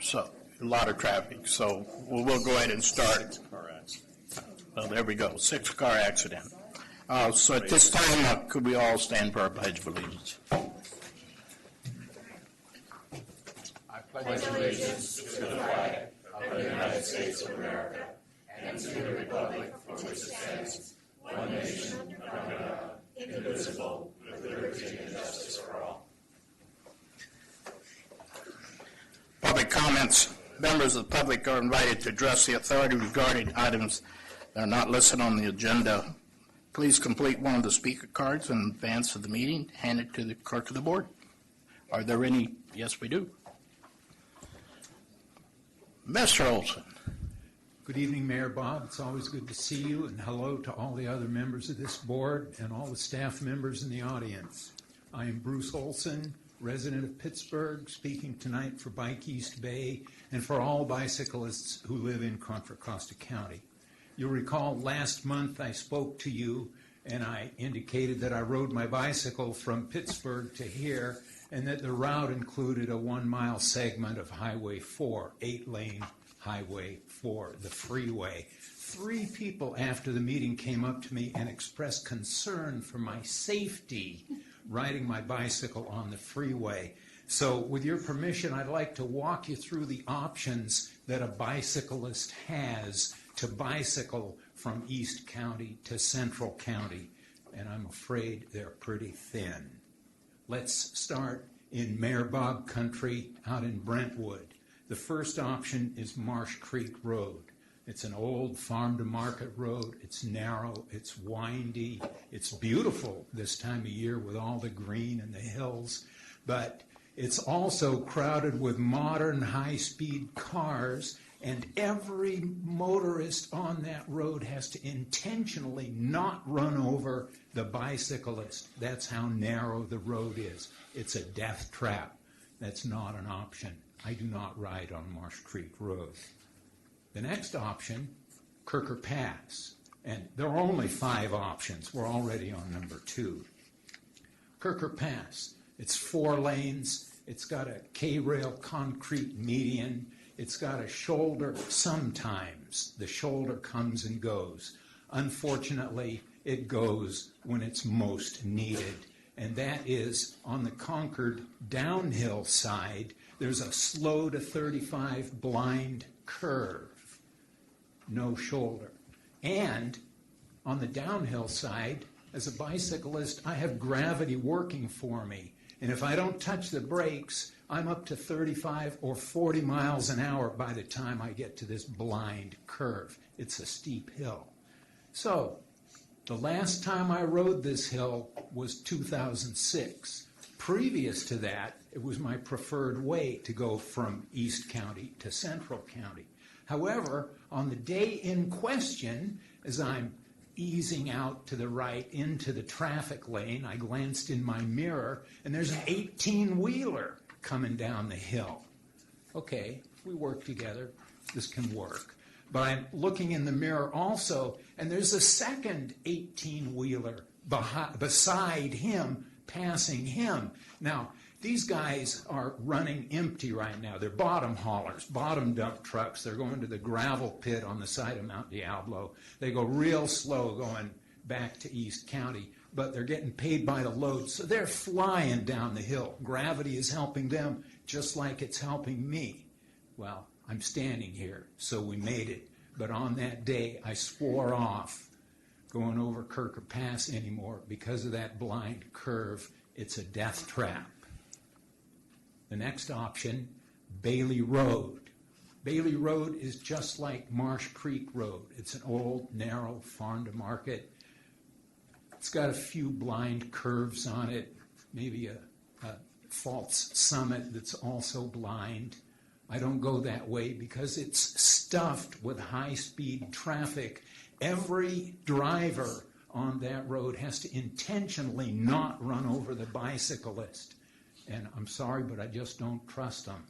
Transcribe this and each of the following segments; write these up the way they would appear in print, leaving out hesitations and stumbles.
so a lot of traffic. So we'll go ahead and start. Well, there we go, 6-car accident. So at this time, could we all stand for our Pledge of Allegiance? I pledge allegiance to the flag of the United States of America and to the republic for which it stands, one nation, under God, indivisible, with liberty and justice for all. Public comments. Members of the public are invited to address the authority regarding items that are not listed on the agenda. Please complete one of the speaker cards in advance of the meeting. Hand it to the clerk of the board. Are there any? Yes, we do. Mr. Olson. Good evening, Mayor Bob. It's always good to see you, and hello to all the other members of this board and all the staff members in the audience. I am Bruce Olson, resident of Pittsburgh, speaking tonight for Bike East Bay and for all bicyclists who live in Contra Costa County. You'll recall last month I spoke to you and I indicated that I rode my bicycle from Pittsburgh to here and that the route included a 1-mile segment of Highway 4, 8-lane Highway 4, the freeway. 3 people after the meeting came up to me and expressed concern for my safety riding my bicycle on the freeway. So with your permission, I'd like to walk you through the options that a bicyclist has to bicycle from East County to Central County, and I'm afraid they're pretty thin. Let's start in Mayor Bob country out in Brentwood. The first option is Marsh Creek Road. It's an old farm-to-market road. It's narrow, it's windy, it's beautiful this time of year with all the green and the hills, but it's also crowded with modern high-speed cars, and every motorist on that road has to intentionally not run over the bicyclist. That's how narrow the road is. It's a death trap. That's not an option. I do not ride on Marsh Creek Road. The next option, Kirker Pass. And there are only 5 options. We're already on number 2. Kirker Pass. It's 4 lanes. It's got a K-rail concrete median. It's got a shoulder. Sometimes the shoulder comes and goes. Unfortunately, it goes when it's most needed. And that is on the Concord downhill side. There's a slow to 35 blind curve. No shoulder. And on the downhill side, as a bicyclist, I have gravity working for me. And if I don't touch the brakes, I'm up to 35 or 40 miles an hour by the time I get to this blind curve. It's a steep hill. So, the last time I rode this hill was 2006. Previous to that, it was my preferred way to go from East County to Central County. However, on the day in question, as I'm easing out to the right into the traffic lane, I glanced in my mirror, and there's an 18-wheeler coming down the hill. Okay, if we work together, this can work. But I'm looking in the mirror also, and there's a second 18-wheeler beside him, passing him. Now, these guys are running empty right now. They're bottom haulers, bottom dump trucks. They're going to the gravel pit on the side of Mount Diablo. They go real slow going back to East County, but they're getting paid by the load, so they're flying down the hill. Gravity is helping them just like it's helping me. Well, I'm standing here, so we made it. But on that day, I swore off going over Kirker Pass anymore because of that blind curve. It's a death trap. The next option, Bailey Road. Bailey Road is just like Marsh Creek Road. It's an old, narrow farm-to-market. It's got a few blind curves on it, maybe a false summit that's also blind. I don't go that way because it's stuffed with high-speed traffic. Every driver on that road has to intentionally not run over the bicyclist. And I'm sorry, but I just don't trust them.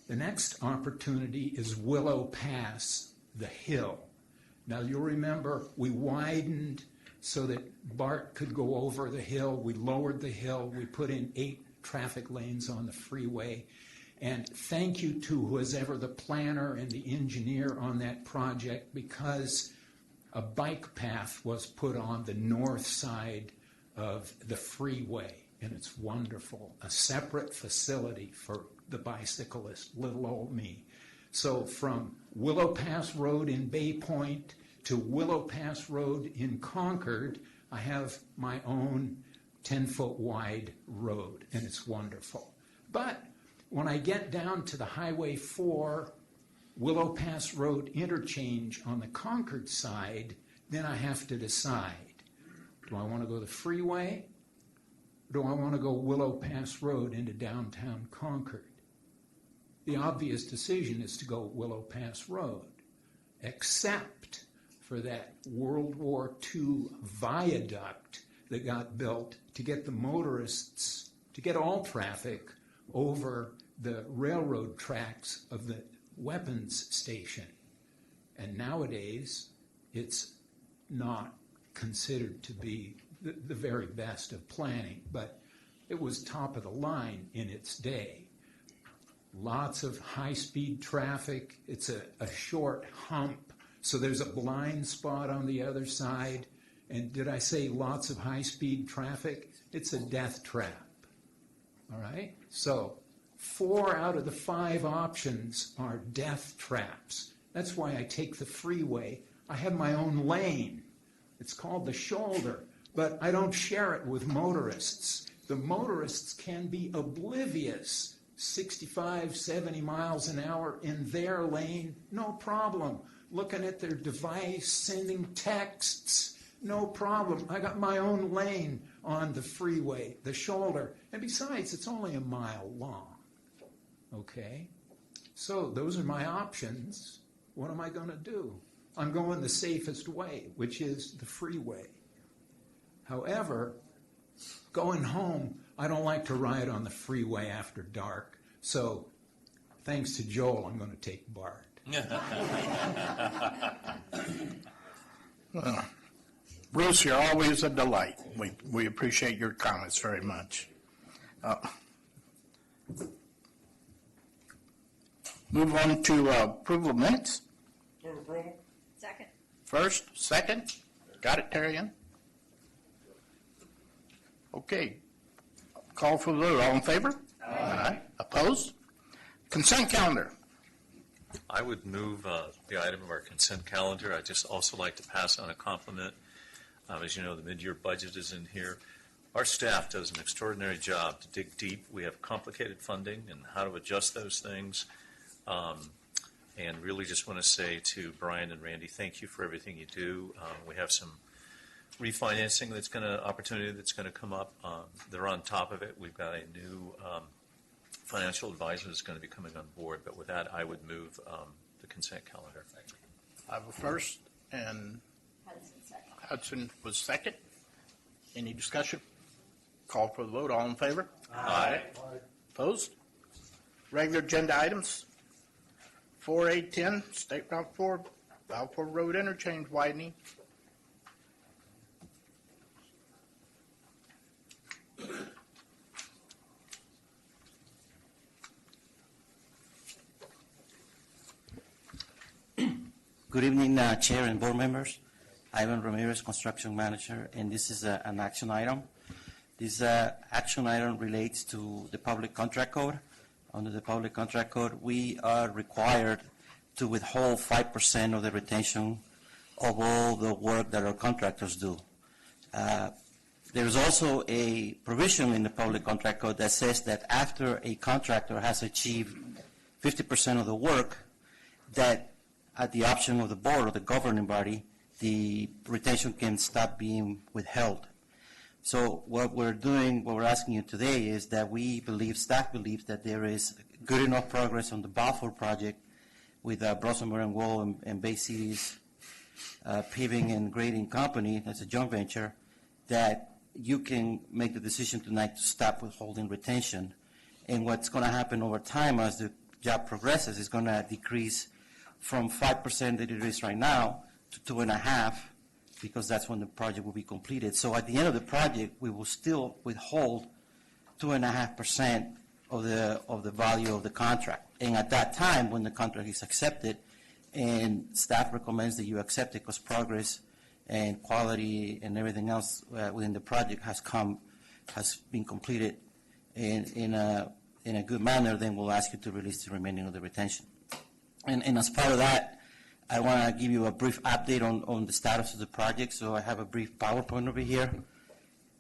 The next opportunity is Willow Pass, the hill. Now you'll remember we widened so that Bart could go over the hill. We lowered the hill. We put in 8 traffic lanes on the freeway. And thank you to who was ever the planner and the engineer on that project, because a bike path was put on the north side of the freeway, and it's wonderful. A separate facility for the bicyclist, little old me. So from Willow Pass Road in Bay Point to Willow Pass Road in Concord, I have my own 10-foot wide road, and it's wonderful. But when I get down to the Highway 4 Willow Pass Road interchange on the Concord side, then I have to decide, do I want to go the freeway? Or do I want to go Willow Pass Road into downtown Concord? The obvious decision is to go Willow Pass Road, except for that World War II viaduct that got built to get the motorists, to get all traffic over the railroad tracks of the weapons station. And nowadays, it's not considered to be the very best of planning, but it was top of the line in its day. Lots of high-speed traffic. It's a short hump, so there's a blind spot on the other side. And did I say lots of high-speed traffic? It's a death trap. All right? So 4 out of the 5 options are death traps. That's why I take the freeway. I have my own lane. It's called the shoulder, but I don't share it with motorists. The motorists can be oblivious. 65, 70 miles an hour in their lane, no problem. Looking at their device, sending texts, no problem. I got my own lane on the freeway, the shoulder. And besides, it's only a mile long. Okay? So those are my options. What am I going to do? I'm going the safest way, which is the freeway. However, going home, I don't like to ride on the freeway after dark. So thanks to Joel, I'm going to take Bart. Bruce, you're always a delight. We appreciate your comments very much. Move on to approval of minutes. Move approval. Second. First, second. Got it, Terry Ann? Okay. Call for the vote. All in favor? Aye. Opposed? Consent calendar. I would move the item of our consent calendar. I'd just also like to pass on a compliment. As you know, the mid-year budget is in here. Our staff does an extraordinary job to dig deep. We have complicated funding and how to adjust those things. And really just want to say to Brian and Randy, thank you for everything you do. We have some refinancing opportunity that's going to come up. They're on top of it. We've got a new financial advisor that's going to be coming on board. But with that, I would move the consent calendar. I have a first, and Hudson second. Hudson was second. Any discussion? Call for the vote. All in favor? Aye. Opposed? Regular agenda items. 4A10, State Route 4, Balfour Road interchange widening. Good evening, Chair and board members. Ivan Ramirez, Construction Manager, and this is an action item. This action item relates to the Public Contract Code. Under the Public Contract Code, we are required to withhold 5% of the retention of all the work that our contractors do. There's also a provision in the Public Contract Code that says that after a contractor has achieved 50% of the work, that at the option of the board or the governing body, the retention can stop being withheld. So what we're doing, what we're asking you today is that we believe, staff believes that there is good enough progress on the Balfour project with Brossenberg and Wool and Bay Cities Paving and Grading Company, that's a joint venture, that you can make the decision tonight to stop withholding retention. And what's going to happen over time as the job progresses is going to decrease from 5% that it is right now to 2.5%, because that's when the project will be completed. So at the end of the project, we will still withhold 2.5% of the value of the contract. And at that time, when the contract is accepted, and staff recommends that you accept it because progress and quality and everything else within the project has been completed in a good manner, then we'll ask you to release the remaining of the retention. And as part of that, I want to give you a brief update on the status of the project. So I have a brief PowerPoint over here.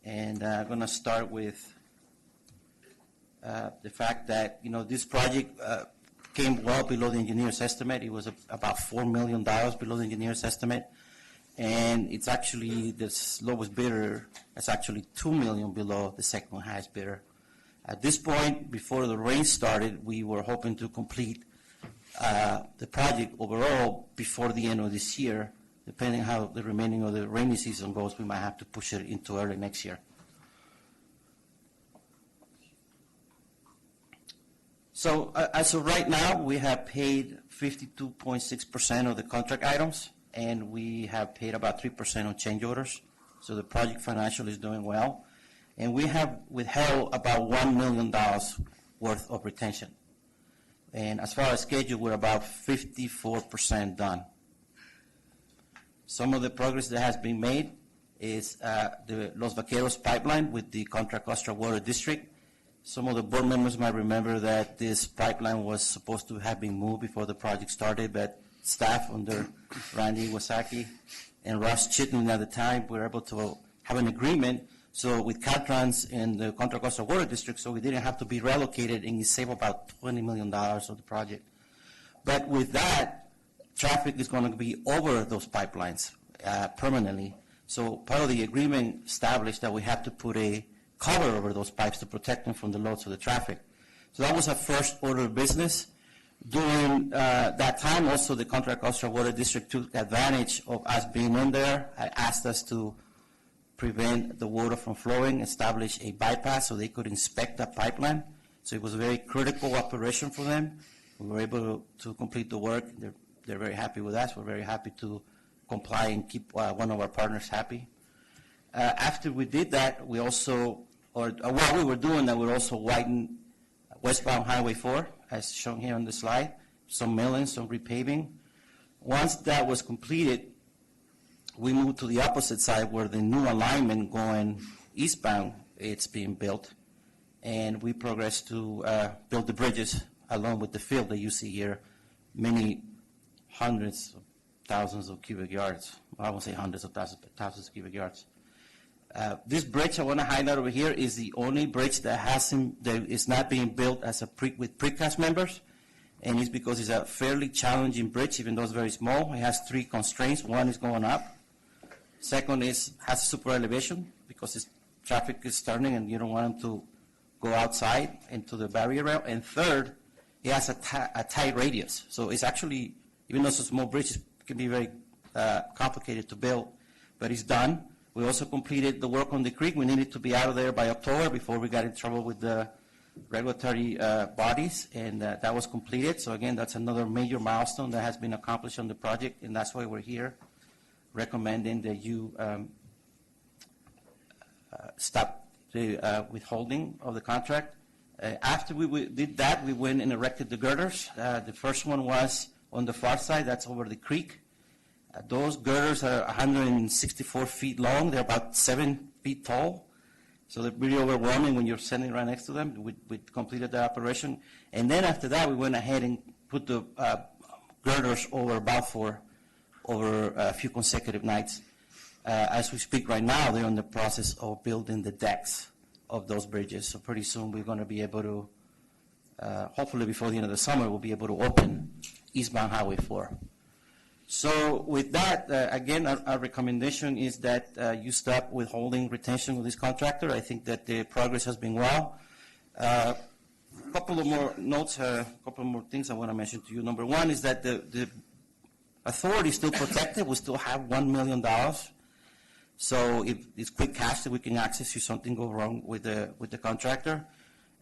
And I'm going to start with the fact that, this project came well below the engineer's estimate. It was about $4 million below the engineer's estimate. And it's actually, the lowest bidder is actually $2 million below the second highest bidder. At this point, before the rain started, we were hoping to complete the project overall before the end of this year. Depending how the remaining of the rainy season goes, we might have to push it into early next year. So as of right now, we have paid 52.6% of the contract items, and we have paid about 3% on change orders. So the project financial is doing well. And we have withheld about $1 million worth of retention. And as far as schedule, we're about 54% done. Some of the progress that has been made is the Los Vaqueros pipeline with the Contra Costa Water District. Some of the board members might remember that this pipeline was supposed to have been moved before the project started, but staff under Randy Iwasaki and Ross Chitlin at the time were able to have an agreement. So with Caltrans and the Contra Costa Water District, so we didn't have to be relocated, and it saved about $20 million of the project. But with that, traffic is going to be over those pipelines permanently. So part of the agreement established that we have to put a cover over those pipes to protect them from the loads of the traffic. So that was our first order of business. During that time, also the Contra Costa Water District took advantage of us being in there. I asked us to prevent the water from flowing, establish a bypass so they could inspect that pipeline. So it was a very critical operation for them. We were able to complete the work. They're very happy with us. We're very happy to comply and keep one of our partners happy. After we did that, we also, while we were doing that, we also widened westbound Highway 4, as shown here on the slide, some milling, some repaving. Once that was completed, we moved to the opposite side where the new alignment going eastbound, it's being built. And we progressed to build the bridges along with the field that you see here, many hundreds of thousands of cubic yards. I won't say hundreds of thousands, but thousands of cubic yards. This bridge I want to highlight over here is the only bridge that is not being built as with precast members, and it's because it's a fairly challenging bridge, even though it's very small. It has three constraints. One is going up. Second has a super elevation because traffic is turning and you don't want them to go outside into the barrier rail. And third, it has a tight radius. So it's actually, even though it's a small bridge, it can be very complicated to build, but it's done. We also completed the work on the creek. We needed to be out of there by October before we got in trouble with the regulatory bodies, and that was completed. So again, that's another major milestone that has been accomplished on the project, and that's why we're here recommending that you stop the withholding of the contract. After we did that, we went and erected the girders. The first one was on the far side. That's over the creek. Those girders are 164 feet long. They're about 7 feet tall. So they're really overwhelming when you're standing right next to them. We completed the operation. And then after that, we went ahead and put the girders over Balfour over a few consecutive nights. As we speak right now, they're in the process of building the decks of those bridges. So pretty soon we're going to be able to, hopefully before the end of the summer, we'll be able to open eastbound Highway 4. So with that, again, our recommendation is that you stop withholding retention with this contractor. I think that the progress has been well. A couple of more notes, a couple more things I want to mention to you. Number one is that the authority is still protected. We still have $1 million. So if it's quick cash that we can access if something goes wrong with the contractor.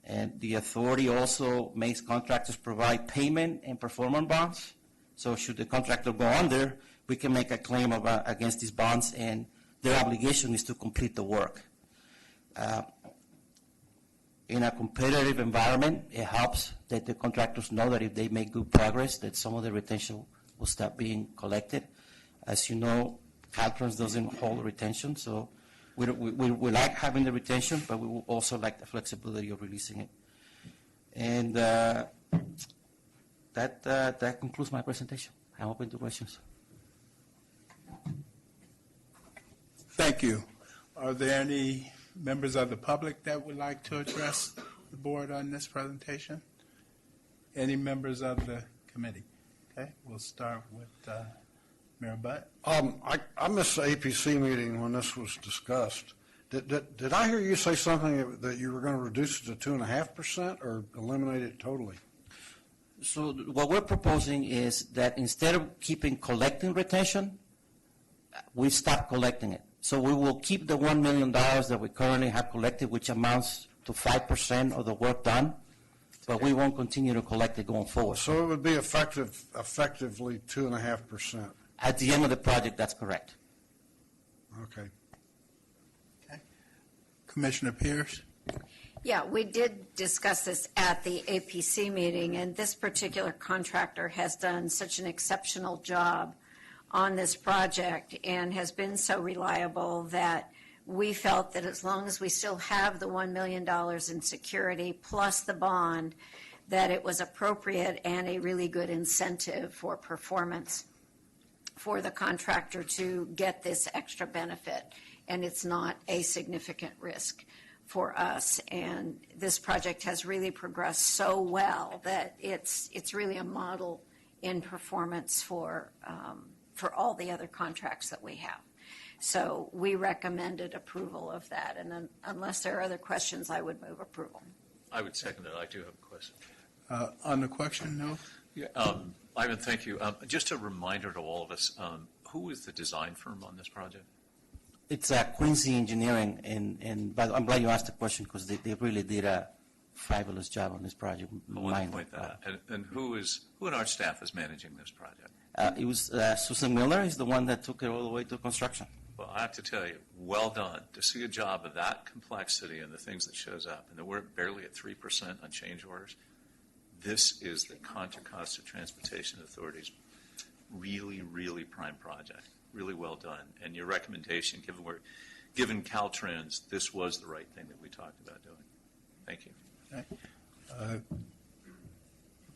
And the authority also makes contractors provide payment and performance bonds. So should the contractor go under, we can make a claim against these bonds, and their obligation is to complete the work. in a competitive environment, it helps that the contractors know that if they make good progress, that some of the retention will start being collected. As you know, Caltrans doesn't hold retention, so we like having the retention, but we will also like the flexibility of releasing it. And that concludes my presentation. I'm open to questions. Thank you. Are there any members of the public that would like to address the board on this presentation? Any members of the committee? Okay, we'll start with Mayor Butt. I missed the APC meeting when this was discussed. Did I hear you say something that you were going to reduce it to 2.5% or eliminate it totally? So what we're proposing is that instead of collecting retention, we stop collecting it. So we will keep the $1 million that we currently have collected, which amounts to 5% of the work done, but we won't continue to collect it going forward. So it would be effectively 2.5%. At the end of the project, that's correct. Okay. Commissioner Pierce? Yeah, we did discuss this at the APC meeting, and this particular contractor has done such an exceptional job on this project and has been so reliable that we felt that as long as we still have the $1 million in security plus the bond, that it was appropriate and a really good incentive for performance for the contractor to get this extra benefit, and it's not a significant risk for us. And this project has really progressed so well that it's really a model in performance for all the other contracts that we have. So we recommended approval of that, and then, unless there are other questions, I would move approval. I would second that. I do have a question. On the question, no? Yeah, Ivan, thank you. Just a reminder to all of us, who is the design firm on this project? It's Quincy Engineering, and but I'm glad you asked the question because they really did a fabulous job on this project. I want to point that out. And who in our staff is managing this project? It was Susan Miller is the one that took it all the way to construction. Well, I have to tell you, well done. To see a job of that complexity and the things that shows up, and that we're barely at 3% on change orders, this is the Contra Costa Transportation Authority's really, really prime project. Really well done. And your recommendation, given Caltrans, this was the right thing that we talked about doing. Thank you. Okay.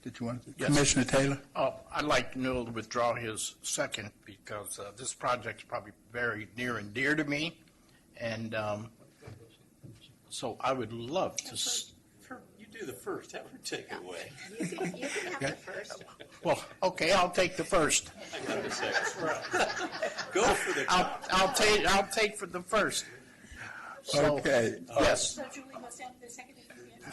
Did you want to? Yes. Commissioner Taylor? I'd like Newell to withdraw his second because this project's probably very near and dear to me. And so I would love to. You do the first. Have her take it away. You can have the first. Well, okay, I'll take the first. I got the second. Go for the. I'll take for the first. So, Okay. Yes. So Julie must have the second.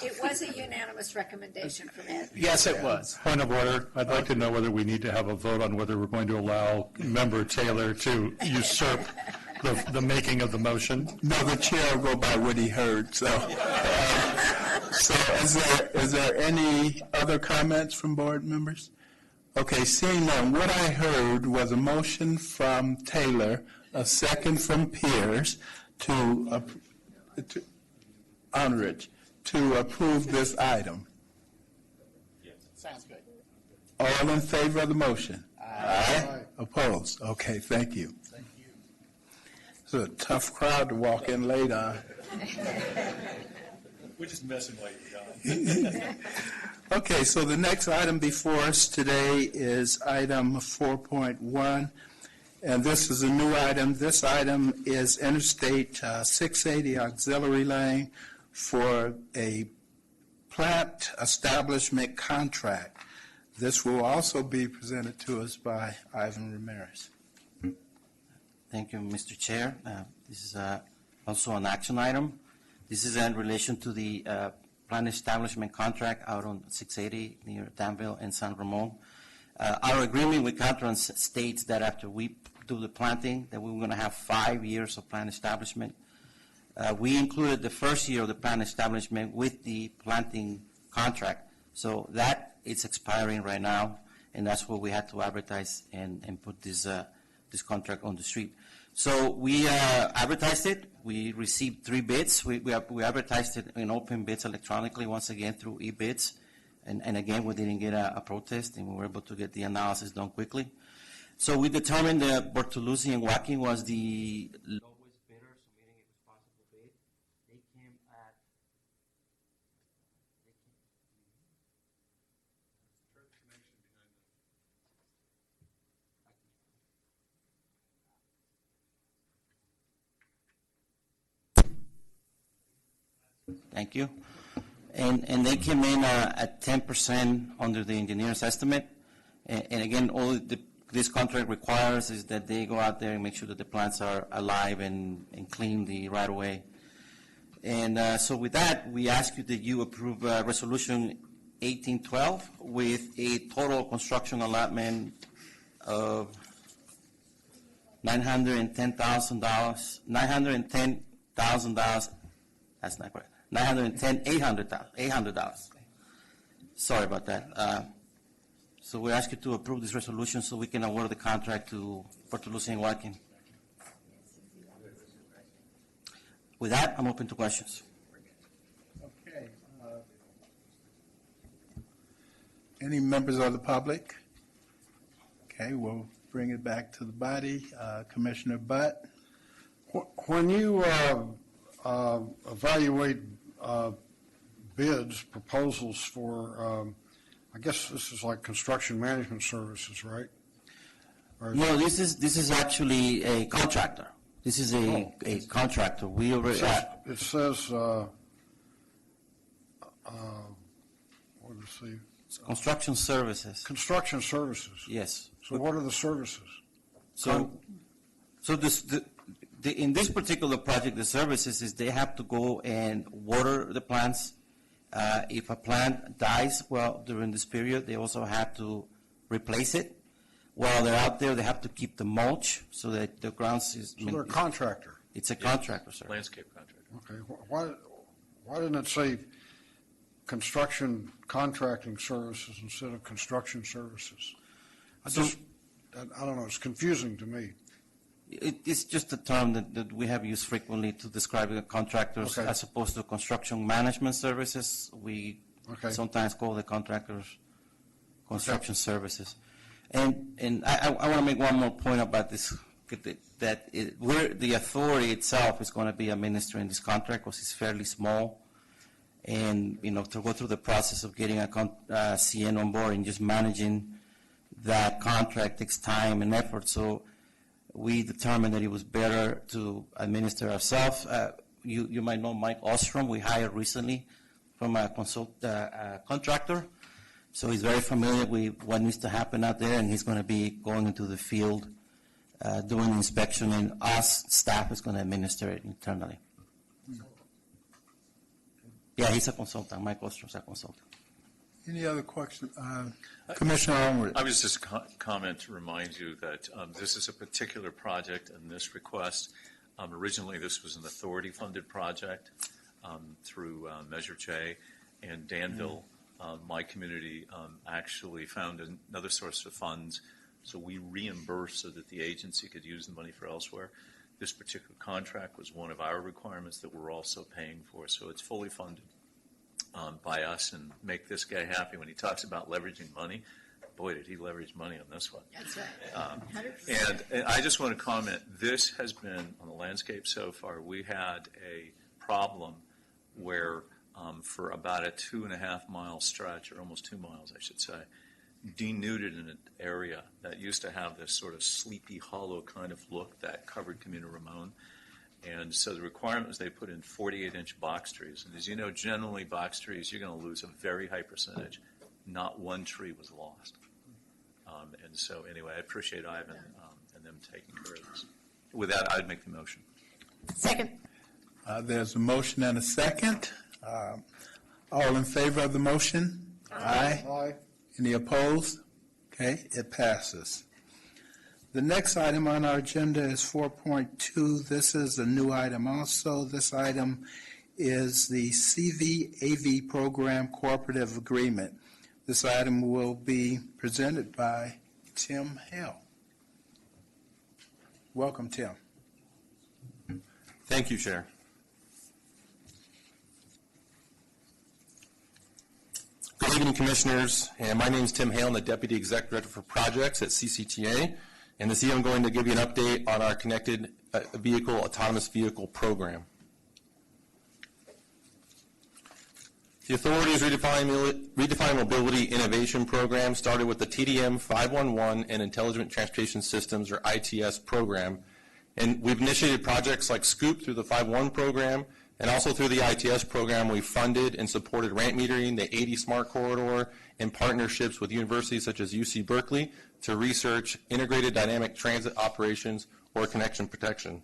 It was a unanimous recommendation from Ed. Yes, it was. Point of order, I'd like to know whether we need to have a vote on whether we're going to allow Member Taylor to usurp the making of the motion. No, the chair will go by what he heard, so. So is there any other comments from board members? Okay, seeing none, what I heard was a motion from Taylor, a second from Pierce to Honorage, to approve this item. Sounds good. All in favor of the motion? Aye. Opposed? Okay, thank you. Thank you. It's a tough crowd to walk in late on. We're just messing while you're gone. Okay, so the next item before us today is item 4.1, and this is a new item. This item is Interstate 680 Auxiliary Lane for a plant establishment contract. This will also be presented to us by Ivan Ramirez. Thank you, Mr. Chair. This is also an action item. This is in relation to the plant establishment contract out on 680 near Danville and San Ramon. Our agreement with Caltrans states that after we do the planting, that we're going to have 5 years of plant establishment. We included the first year of the plant establishment with the planting contract. So that is expiring right now, and that's why we had to advertise and put this contract on the street. So we advertised it. We received 3 bids. We advertised it in open bids electronically, once again, through e-bids. And again, we didn't get a protest, and we were able to get the analysis done quickly. So we determined that Bertolucci and Joaquin was the lowest bidder, submitting a responsible bid. They came at Thank you. And they came in at 10% under the engineer's estimate. And again, all this contract requires is that they go out there and make sure that the plants are alive and clean the right of way. And so with that, we ask you that you approve Resolution 1812 with a total construction allotment of $910,000. That's not correct. $800,000. Sorry about that. So we ask you to approve this resolution so we can award the contract to Bertolucci and Joaquin. With that, I'm open to questions. Okay. Any members of the public? Okay, we'll bring it back to the body. Commissioner Butt? When you evaluate bids, proposals for, I guess this is like construction management services, right? Or is- No, this is actually a contractor. This is a contractor. We already, It says, what does it say? construction services, Construction services. yes. So what are the services? So in this particular project, the services is they have to go and water the plants. If a plant dies, well, during this period, they also have to replace it. While they're out there, they have to keep the mulch so that the grounds is. So they're a contractor. It's a contractor, sir. Landscape contract. Okay, why didn't it say construction contracting services instead of construction services? I don't know, it's confusing to me. It's just a term that we have used frequently to describe the contractors Okay. as opposed to construction management services. We Okay. sometimes call the contractors construction services. And I want to make one more point about this, that the authority itself is going to be administering this contract because it's fairly small. And, to go through the process of getting a CN on board and just managing that contract takes time and effort. So we determined that it was better to administer ourselves. You might know Mike Ostrom, we hired recently from a contractor. So he's very familiar with what needs to happen out there, and he's going to be going into the field, doing inspection, and us, staff, is going to administer it internally. Yeah, he's a consultant. Mike Ostrom's a consultant. Any other questions? Commissioner Armour? I was just comment to remind you that this is a particular project and this request. Originally, this was an authority-funded project through Measure J, and Danville, my community, actually found another source of funds, so we reimbursed so that the agency could use the money for elsewhere. This particular contract was one of our requirements that we're also paying for, so it's fully funded by us, and make this guy happy when he talks about leveraging money. Boy, did he leverage money on this one. That's right. And I just want to comment, this has been, on the landscape so far, we had a problem where for about a 2.5-mile stretch, or almost 2 miles, I should say, denuded in an area that used to have this sort of sleepy, hollow kind of look that covered Camino Ramon. And so the requirement was they put in 48-inch box trees. And as you know, generally box trees, you're going to lose a very high percentage. Not one tree was lost. And so anyway, I appreciate Ivan and them taking care of this. With that, I'd make the motion. Second. There's a motion and a second. All in favor of the motion? Aye. Aye. Any opposed? Okay, it passes. The next item on our agenda is 4.2. This is a new item also. This item is the CV-AV Program Cooperative Agreement. This item will be presented by Tim Hale. Welcome, Tim. Thank you, Chair. Good evening, Commissioners. And my name is Tim Hale. I'm the Deputy Executive Director for Projects at CCTA. And this evening I'm going to give you an update on our Connected Vehicle Autonomous Vehicle Program. The Authority's Redefining Mobility Innovation Program started with the TDM 511 and Intelligent Transportation Systems, or ITS, program. And we've initiated projects like SCOOP through the 511 program, and also through the ITS program, we've funded and supported ramp metering, the 80 Smart Corridor, and partnerships with universities such as UC Berkeley to research integrated dynamic transit operations or connection protection.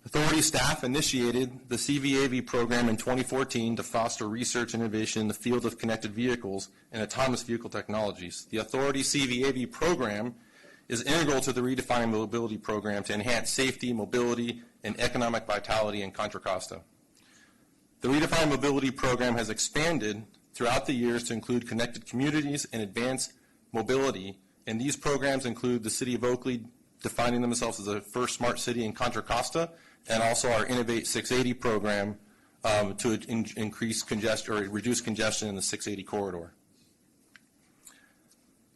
Authority staff initiated the CVAV program in 2014 to foster research and innovation in the field of connected vehicles and autonomous vehicle technologies. The Authority CVAV program is integral to the Redefining Mobility program to enhance safety, mobility, and economic vitality in Contra Costa. The Redefining Mobility program has expanded throughout the years to include connected communities and advanced mobility, and these programs include the City of Oakley defining themselves as the first smart city in Contra Costa, and also our Innovate 680 program to increase congestion or reduce congestion in the 680 corridor.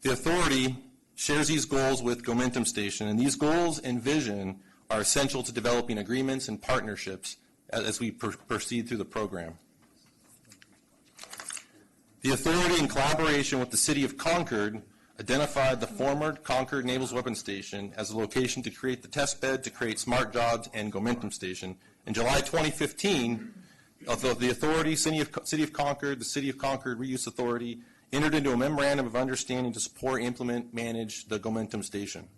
The Authority shares these goals with Gomentum Station, and these goals and vision are essential to developing agreements and partnerships as we proceed through the program. The Authority, in collaboration with the City of Concord, identified the former Concord Naval Weapons Station as a location to create the test bed to create smart jobs and Gomentum Station. In July 2015, the Authority, City of Concord, the City of Concord Reuse Authority entered into a memorandum of understanding to support, implement, manage the Gomentum Station.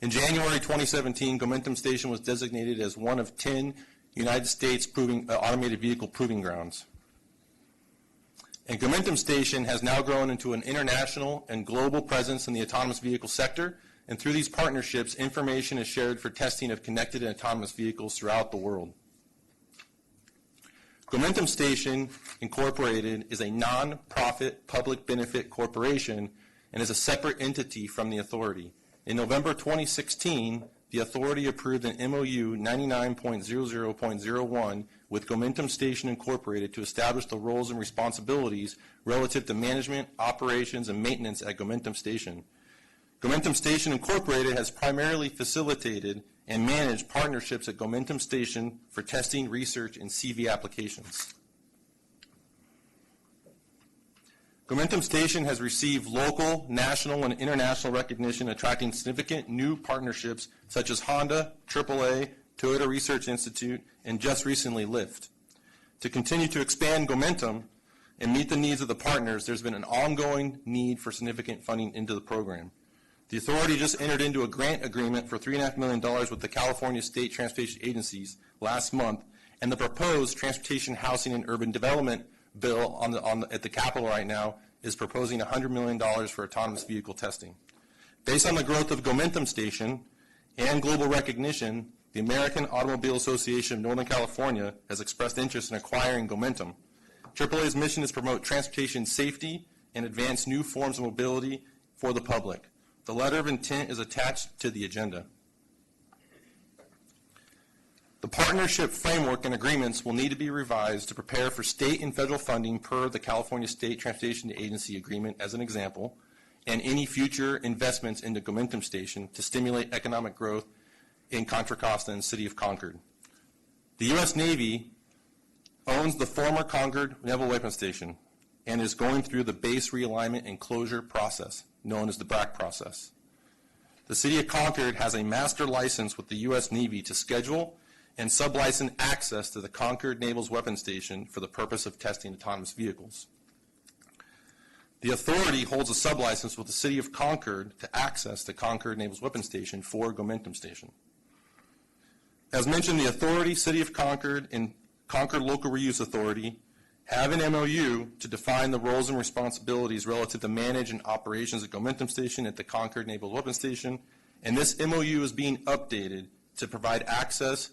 In January 2017, Gomentum Station was designated as one of 10 United States automated vehicle proving grounds. And Gomentum Station has now grown into an international and global presence in the autonomous vehicle sector, and through these partnerships, information is shared for testing of connected and autonomous vehicles throughout the world. Gomentum Station Incorporated is a non-profit public benefit corporation and is a separate entity from the Authority. In November 2016, the Authority approved an MOU 99.00.01 with Gomentum Station Incorporated to establish the roles and responsibilities relative to management, operations, and maintenance at Gomentum Station. Gomentum Station Incorporated has primarily facilitated and managed partnerships at Gomentum Station for testing, research, and CV applications. Gomentum Station has received local, national, and international recognition, attracting significant new partnerships such as Honda, AAA, Toyota Research Institute, and just recently Lyft. To continue to expand Gomentum and meet the needs of the partners, there's been an ongoing need for significant funding into the program. The Authority just entered into a grant agreement for $3.5 million with the California State Transportation Agencies last month, and the proposed Transportation, Housing, and Urban Development bill at the Capitol right now is proposing $100 million for autonomous vehicle testing. Based on the growth of Gomentum Station and global recognition, the American Automobile Association of Northern California has expressed interest in acquiring Gomentum. AAA's mission is to promote transportation safety and advance new forms of mobility for the public. The letter of intent is attached to the agenda. The partnership framework and agreements will need to be revised to prepare for state and federal funding per the California State Transportation Agency Agreement, as an example, and any future investments into Gomentum Station to stimulate economic growth in Contra Costa and City of Concord. The U.S. Navy owns the former Concord Naval Weapons Station and is going through the base realignment and closure process, known as the BRAC process. The City of Concord has a master license with the U.S. Navy to schedule and sublicense access to the Concord Naval Weapons Station for the purpose of testing autonomous vehicles. The Authority holds a sublicense with the City of Concord to access the Concord Naval Weapons Station for Gomentum Station. As mentioned, the Authority, City of Concord, and Concord Local Reuse Authority have an MOU to define the roles and responsibilities relative to manage and operations at Gomentum Station at the Concord Naval Weapons Station, and this MOU is being updated to provide access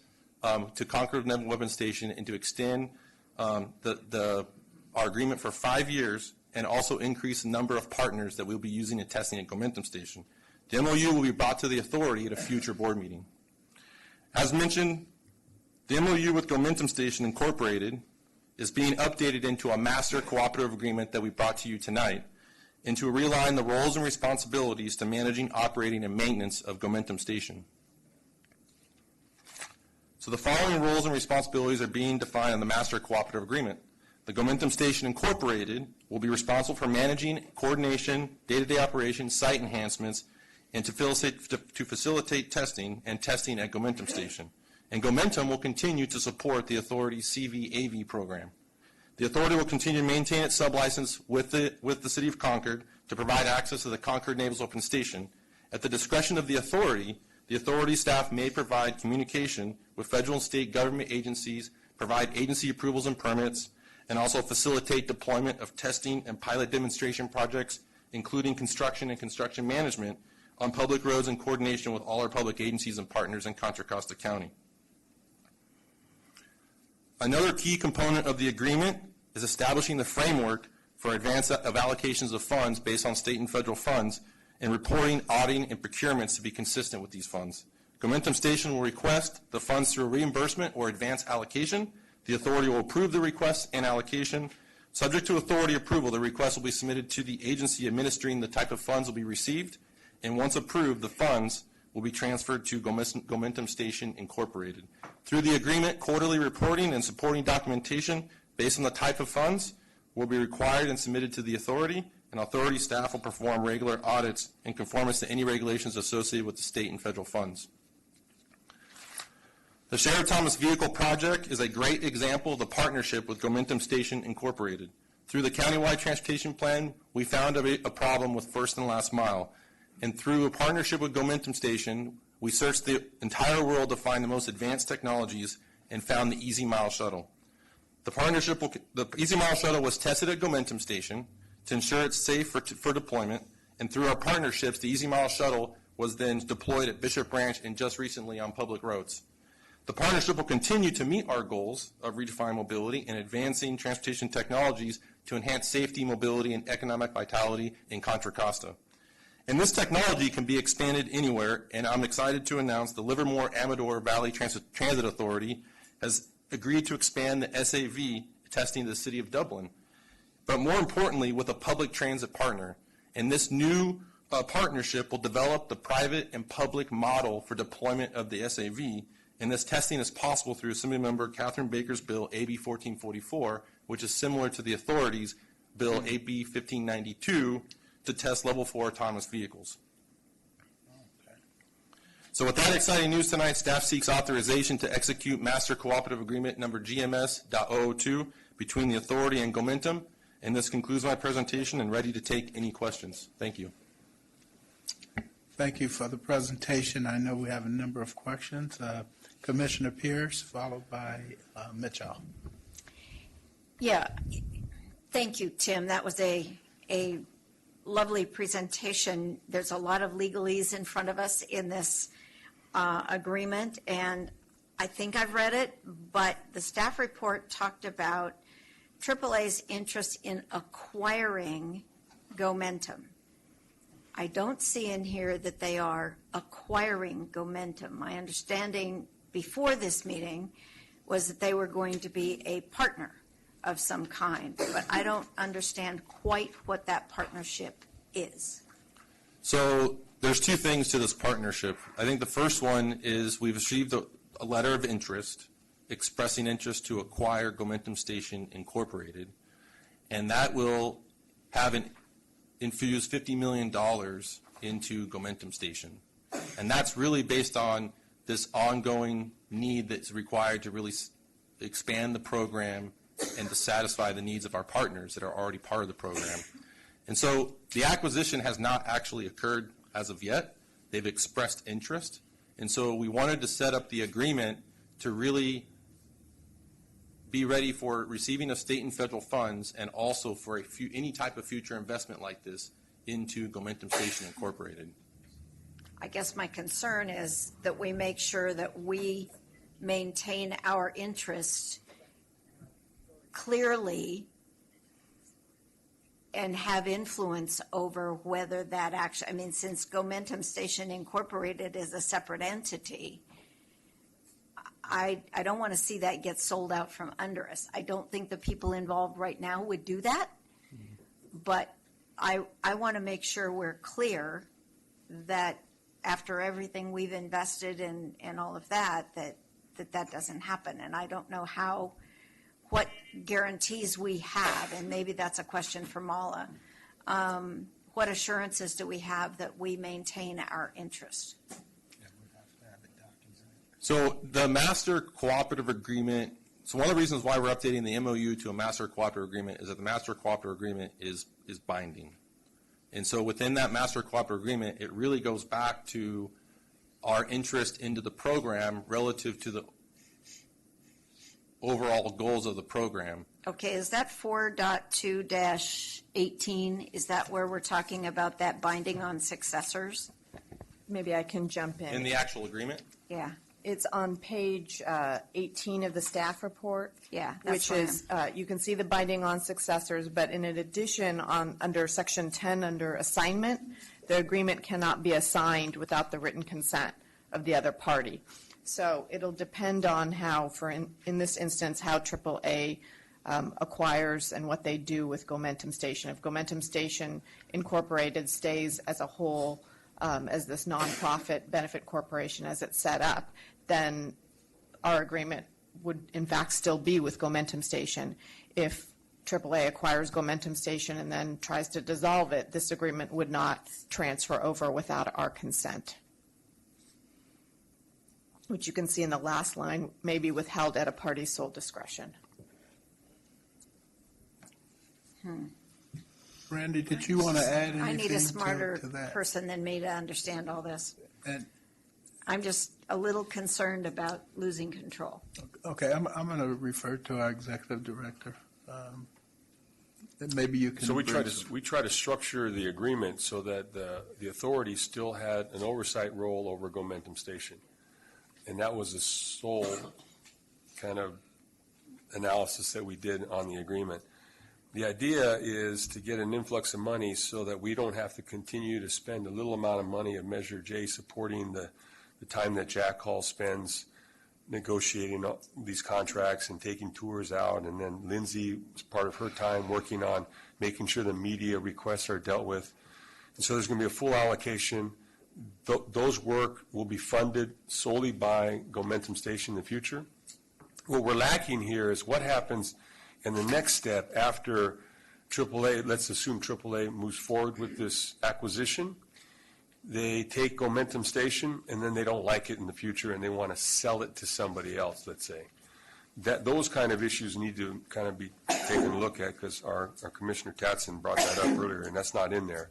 to Concord Naval Weapons Station and to extend our agreement for 5 years and also increase the number of partners that we'll be using in testing at Gomentum Station. The MOU will be brought to the authority at a future board meeting. As mentioned, the MOU with Gomentum Station Incorporated is being updated into a master cooperative agreement that we brought to you tonight, and to realign the roles and responsibilities to managing, operating, and maintenance of Gomentum Station. So the following roles and responsibilities are being defined in the master cooperative agreement. The Gomentum Station Incorporated will be responsible for managing, coordination, day-to-day operations, site enhancements, and to facilitate testing and testing at Gomentum Station. And Gomentum will continue to support the authority's CV-AV program. The authority will continue to maintain its sublicense with the City of Concord to provide access to the Concord Naval Open Station. At the discretion of the authority staff may provide communication with federal and state government agencies, provide agency approvals and permits, and also facilitate deployment of testing and pilot demonstration projects, including construction and construction management on public roads in coordination with all our public agencies and partners in Contra Costa County. Another key component of the agreement is establishing the framework for advance of allocations of funds based on state and federal funds, and reporting, auditing, and procurements to be consistent with these funds. Gomentum Station will request the funds through reimbursement or advance allocation. The authority will approve the request and allocation. Subject to authority approval, the request will be submitted to the agency administering the type of funds will be received, and once approved, the funds will be transferred to Gomentum Station Incorporated. Through the agreement, quarterly reporting and supporting documentation based on the type of funds will be required and submitted to the authority, and authority staff will perform regular audits in conformance to any regulations associated with the state and federal funds. The Sheriff Thomas Vehicle Project is a great example of the partnership with Gomentum Station Incorporated. Through the countywide transportation plan, we found a problem with first and last mile. And through a partnership with Gomentum Station, we searched the entire world to find the most advanced technologies and found the Easy Mile Shuttle. The Easy Mile Shuttle was tested at Gomentum Station to ensure it's safe for deployment, and through our partnerships, the Easy Mile Shuttle was then deployed at Bishop Branch and just recently on public roads. The partnership will continue to meet our goals of redefining mobility and advancing transportation technologies to enhance safety, mobility, and economic vitality in Contra Costa. And this technology can be expanded anywhere, and I'm excited to announce the Livermore-Amador Valley Transit Authority has agreed to expand the SAV testing to the City of Dublin, but more importantly, with a public transit partner. And this new partnership will develop the private and public model for deployment of the SAV, and this testing is possible through Assemblymember Catherine Baker's bill, AB 1444, which is similar to the authority's bill, AB 1592, to test level 4 autonomous vehicles. So with that exciting news tonight, staff seeks authorization to execute Master Cooperative Agreement number GMS.002 between the authority and Gomentum. And this concludes my presentation, and ready to take any questions. Thank you. Thank you for the presentation. I know we have a number of questions. Commissioner Pierce, followed by Mitchell. Yeah, thank you, Tim. That was a lovely presentation. There's a lot of legalese in front of us in this agreement, and I think I've read it, but the staff report talked about AAA's interest in acquiring Gomentum. I don't see in here that they are acquiring Gomentum. My understanding before this meeting was that they were going to be a partner of some kind, but I don't understand quite what that partnership is. So there's two things to this partnership. I think the first one is we've received a letter of interest expressing interest to acquire Gomentum Station Incorporated, and that will have infuse $50 million into Gomentum Station. And that's really based on this ongoing need that's required to really expand the program and to satisfy the needs of our partners that are already part of the program. And so the acquisition has not actually occurred as of yet. They've expressed interest. And so we wanted to set up the agreement to really be ready for receiving of state and federal funds, and also for any type of future investment like this into Gomentum Station Incorporated. I guess my concern is that we make sure that we maintain our interest clearly and have influence over whether that actually, I mean, since Gomentum Station Incorporated is a separate entity, I don't want to see that get sold out from under us. I don't think the people involved right now would do that, but I want to make sure we're clear that after everything we've invested in and all of that, that doesn't happen. And I don't know what guarantees we have, and maybe that's a question for Mala. What assurances do we have that we maintain our interest? So the master cooperative agreement, so one of the reasons why we're updating the MOU to a master cooperative agreement is that the master cooperative agreement is binding. And so within that master cooperative agreement, it really goes back to our interest into the program relative to the overall goals of the program. Okay, is that 4.2-18? Is that where we're talking about that binding on successors? Maybe I can jump in. In the actual agreement? Yeah, It's on page 18 of the staff report. yeah. That's Which what is, you can see the binding on successors, but in addition, under section 10, under assignment, the agreement cannot be assigned without the written consent of the other party. So it'll depend on how, in this instance, how AAA acquires and what they do with Gomentum Station. If Gomentum Station Incorporated stays as a whole, as this nonprofit benefit corporation as it's set up, then our agreement would in fact still be with Gomentum Station. If AAA acquires Gomentum Station and then tries to dissolve it, this agreement would not transfer over without our consent, which you can see in the last line, may be withheld at a party's sole discretion. Randy, did you want to add anything I need a smarter to that? person than me to understand all this. And- I'm just a little concerned about losing control. Okay, I'm going to refer to our executive director. And maybe you can. So we bring try to structure the agreement so that the authority still had an oversight role over Gomentum Station. And that was the sole kind of analysis that we did on the agreement. The idea is to get an influx of money so that we don't have to continue to spend a little amount of money of Measure J supporting the time that Jack Hall spends negotiating these contracts and taking tours out, and then Lindsay was part of her time working on making sure the media requests are dealt with. And so there's going to be a full allocation. Those work will be funded solely by Gomentum Station in the future. What we're lacking here is what happens in the next step after AAA, let's assume AAA moves forward with this acquisition. They take Gomentum Station, and then they don't like it in the future, and they want to sell it to somebody else, let's say. Those kind of issues need to kind of be taken a look at, because our Commissioner Tatson brought that up earlier, and that's not in there.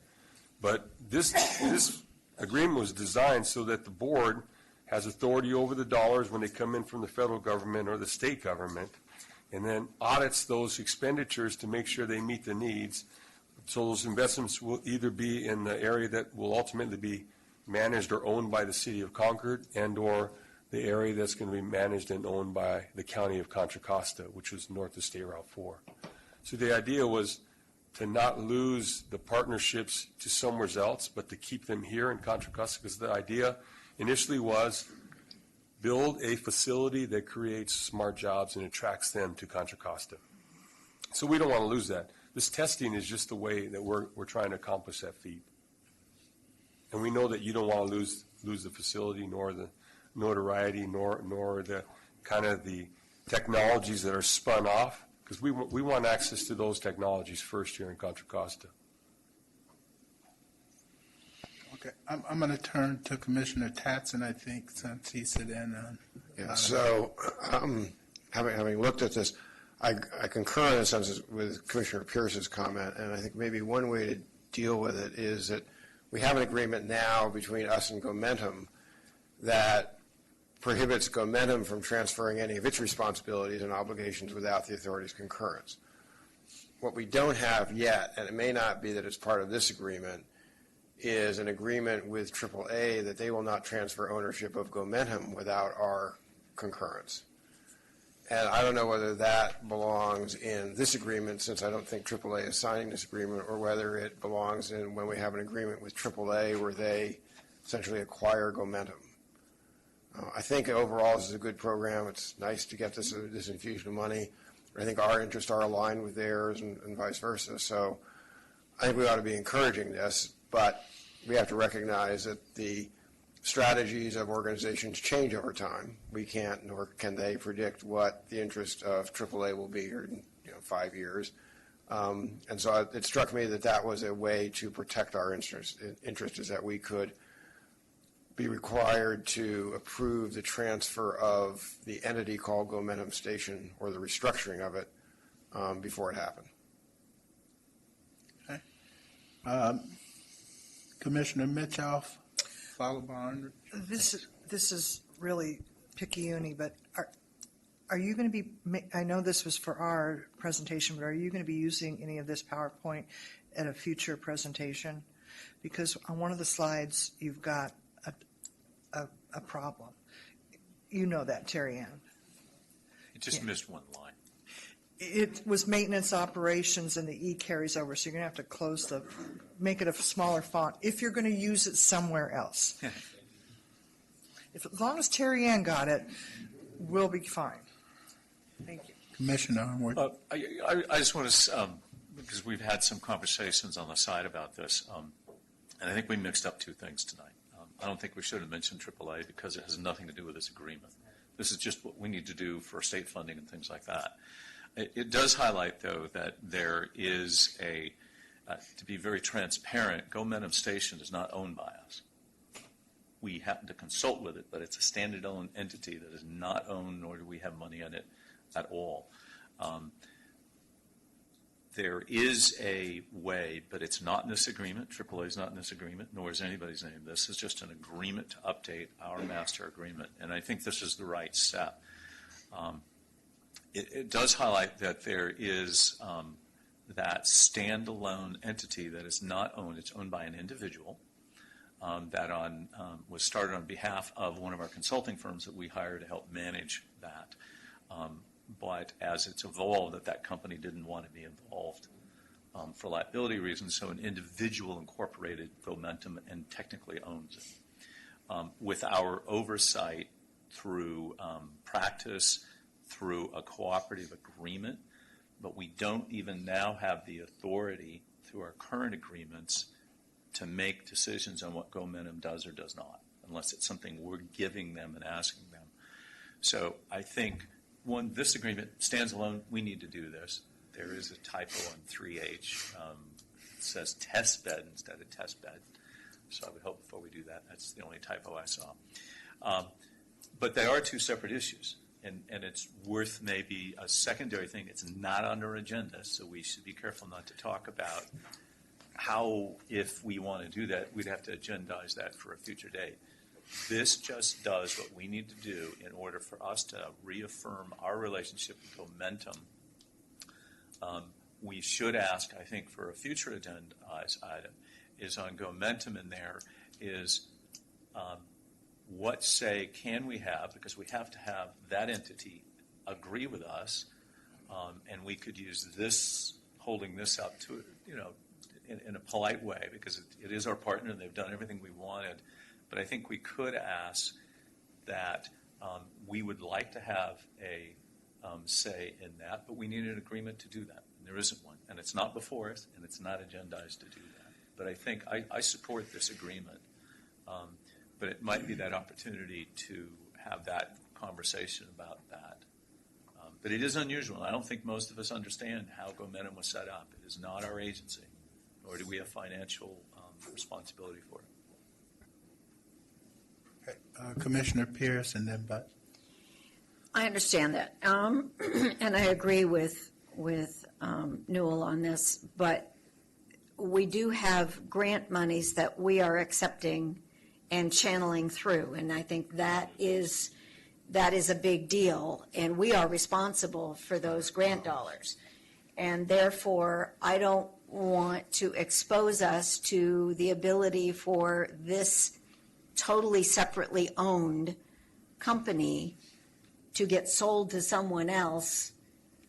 But this agreement was designed so that the board has authority over the dollars when they come in from the federal government or the state government, and then audits those expenditures to make sure they meet the needs. So those investments will either be in the area that will ultimately be managed or owned by the city of Concord, and/or the area that's going to be managed and owned by the county of Contra Costa, which is north of State Route 4. So the idea was to not lose the partnerships to somewhere else, but to keep them here in Contra Costa, because the idea initially was build a facility that creates smart jobs and attracts them to Contra Costa. So we don't want to lose that. This testing is just the way that we're trying to accomplish that feat. And we know that you don't want to lose the facility, nor the notoriety, nor the kind of the technologies that are spun off, because we want access to those technologies first here in Contra Costa. Okay, I'm going to turn to Commissioner Tatson, I think, since he sit in on. Yeah, so having looked at this, I concur in a sense with Commissioner Pierce's comment, and I think maybe one way to deal with it is that we have an agreement now between us and Gomentum that prohibits Gomentum from transferring any of its responsibilities and obligations without the authority's concurrence. What we don't have yet, and it may not be that it's part of this agreement, is an agreement with AAA that they will not transfer ownership of Gomentum without our concurrence. And I don't know whether that belongs in this agreement, since I don't think AAA is signing this agreement, or whether it belongs in when we have an agreement with AAA where they essentially acquire Gomentum. I think overall this is a good program. It's nice to get this infusion of money. I think our interests are aligned with theirs and vice versa. So I think we ought to be encouraging this, but we have to recognize that the strategies of organizations change over time. We can't, nor can they, predict what the interest of AAA will be here in 5 years. And so it struck me that that was a way to protect our interest is that we could be required to approve the transfer of the entity called Gomentum Station, or the restructuring of it, before it happened. Commissioner Mitchoff, followed by Arnold. This is really picky-uni, but are you going to be, I know this was for our presentation, but are you going to be using any of this PowerPoint at a future presentation? Because on one of the slides, you've got a problem. You know that, Terry Ann. It just missed one line. It was maintenance operations, and the E carries over, so you're going to have to make it a smaller font if you're going to use it somewhere else. As long as Terry Ann got it, we'll be fine. Thank you. Commissioner Arnwood. I just want to, because we've had some conversations on the side about this, and I think we mixed up two things tonight. I don't think we should have mentioned AAA because it has nothing to do with this agreement. This is just what we need to do for state funding and things like that. It does highlight, though, that there is to be very transparent, Gomentum Station is not owned by us. We happen to consult with it, but it's a standalone entity that is not owned, nor do we have money in it at all. There is a way, but it's not in this agreement. AAA is not in this agreement, nor is anybody's name. This is just an agreement to update our master agreement, and I think this is the right step. It does highlight that there is that standalone entity that is not owned. It's owned by an individual that was started on behalf of one of our consulting firms that we hire to help manage that. But as it's evolved, that company didn't want to be involved for liability reasons, so an individual incorporated Gomentum and technically owns it. With our oversight through practice, through a cooperative agreement, but we don't even now have the authority through our current agreements to make decisions on what Gomentum does or does not, unless it's something we're giving them and asking them. So I think, one, this agreement stands alone. We need to do this. There is a typo on 3H. It says test bed instead of test bed. So I would hope before we do that, that's the only typo I saw. But they are two separate issues. And it's worth maybe a secondary thing. It's not on our agenda, so we should be careful not to talk about how, if we want to do that, we'd have to agendize that for a future date. This just does what we need to do in order for us to reaffirm our relationship with Gomentum. We should ask, I think, for a future agendized item, is on Gomentum in there is what say can we have, because we have to have that entity agree with us, and we could use this, holding this up to, in a polite way, because it is our partner and they've done everything we wanted. But I think we could ask that we would like to have a say in that, but we need an agreement to do that. And there isn't one. And it's not before us, and it's not agendized to do that. But I think I support this agreement. But it might be that opportunity to have that conversation about that. But it is unusual. I don't think most of us understand how Gomentum was set up. It is not our agency, nor do we have financial responsibility for it. Commissioner Pierce, and then Bud. I understand that, and I agree with Newell on this, but we do have grant monies that we are accepting and channeling through, and I think that is a big deal, and we are responsible for those grant dollars. And therefore, I don't want to expose us to the ability for this totally separately owned company to get sold to someone else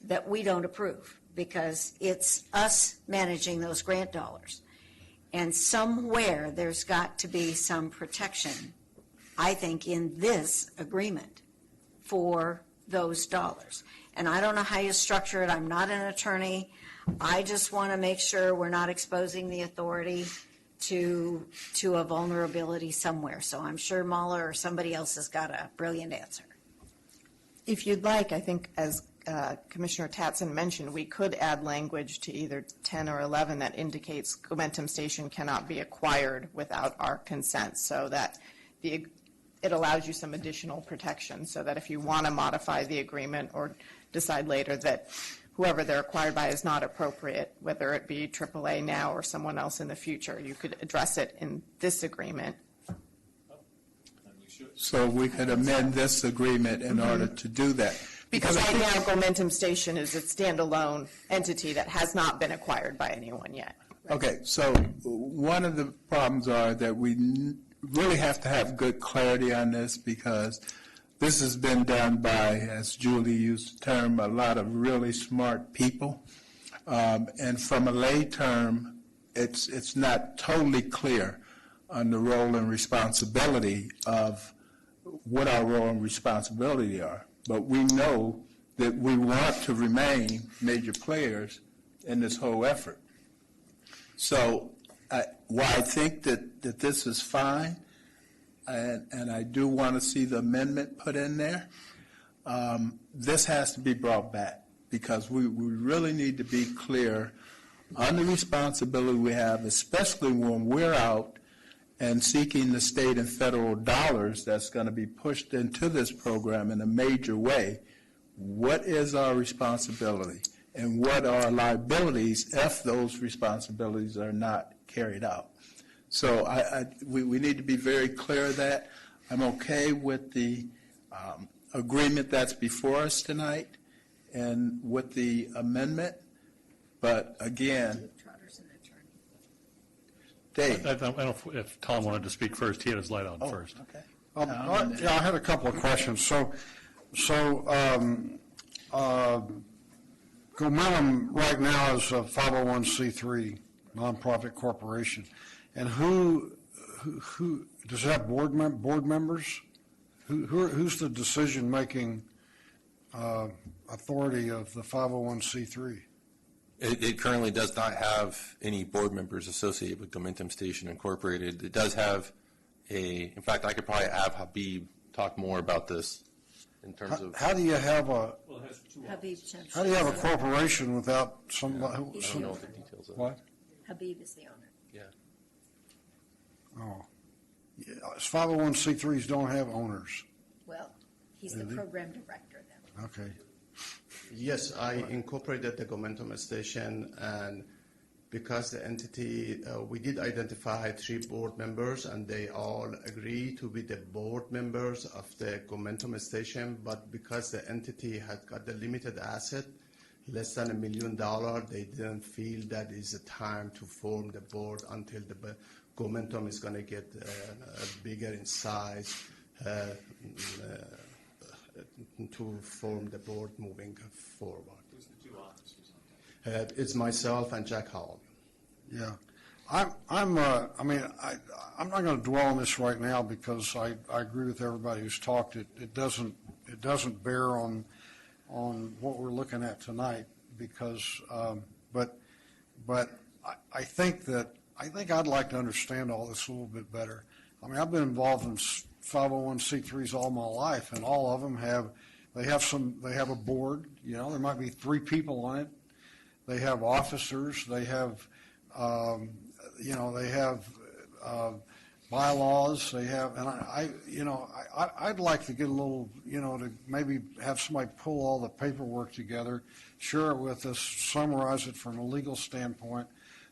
that we don't approve, because it's us managing those grant dollars. And somewhere, there's got to be some protection, I think, in this agreement for those dollars. And I don't know how you structure it. I'm not an attorney. I just want to make sure we're not exposing the authority to a vulnerability somewhere. So I'm sure Mala or somebody else has got a brilliant answer. If you'd like, I think, as Commissioner Tatson mentioned, we could add language to either 10 or 11 that indicates Gomentum Station cannot be acquired without our consent, so that it allows you some additional protection, so that if you want to modify the agreement or decide later that whoever they're acquired by is not appropriate, whether it be AAA now or someone else in the future, you could address it in this agreement. So we could amend this agreement in order to do that. Because right now, Gomentum Station is a standalone entity that has not been acquired by anyone yet. Okay, so one of the problems are that we really have to have good clarity on this, because this has been done by, as Julie used the term, a lot of really smart people. And from a lay term, it's not totally clear on the role and responsibility of what our role and responsibility are. But we know that we want to remain major players in this whole effort. So while I think that this is fine, and I do want to see the amendment put in there, this has to be brought back, because we really need to be clear on the responsibility we have, especially when we're out and seeking the state and federal dollars that's going to be pushed into this program in a major way. What is our responsibility, and what are liabilities if those responsibilities are not carried out? So we need to be very clear of that. I'm okay with the agreement that's before us tonight and with the amendment, but again, Dave. I don't know if Tom wanted to speak first. He had his light on first. Okay. Yeah, I had a couple of questions. So Gomentum right now is a 501c3 nonprofit corporation, and who does it have board members? Who's the decision-making authority of the 501c3? It currently does not have any board members associated with Gomentum Station Incorporated. It does have in fact, I could probably have Habib talk more about this in terms of. How do you have a Habib How do you have a corporation without somebody? I don't know the details of it. What? Habib is the owner. Yeah. Oh. Yeah, 501c3s don't have owners. Well, he's the program director then. Okay. Yes, I incorporated the Gomentum Station, and because the entity, we did identify 3 board members, and they all agree to be the board members of the Gomentum Station, but because the entity had got the limited asset, less than $1 million, they didn't feel that is the time to form the board until the Gomentum is going to get bigger in size to form the board moving forward. Who's the 2 officers? It's myself and Jack Hall. Yeah. I'm not going to dwell on this right now, because I agree with everybody who's talked. It doesn't bear on what we're looking at tonight, because but I think I'd like to understand all this a little bit better. I mean, I've been involved in 501c3s all my life, and all of them have a board. You know, there might be 3 people on it. They have officers. They have they have bylaws. They have, and I'd like to get a little, to maybe have somebody pull all the paperwork together, share it with us, summarize it from a legal standpoint,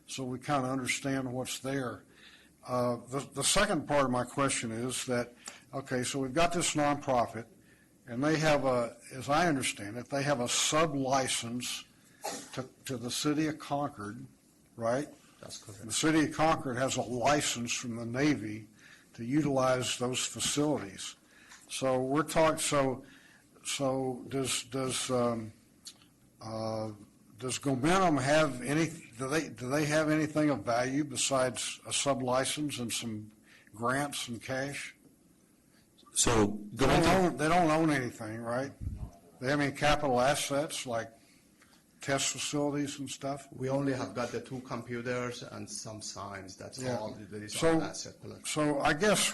so we kind of understand what's there. The second part of my question is that, okay, so we've got this nonprofit, and they have as I understand it, they have a sub-license to the city of Concord, right? That's correct. The city of Concord has a license from the Navy to utilize those facilities. So we're talking, so does Gomentum have any, do they have anything of value besides a sublicense and some grants and cash? So They don't own anything, right? They have any capital assets like test facilities and stuff? We only have got the 2 computers and some signs. That's Yeah. all. There is So- our asset collection. So I guess,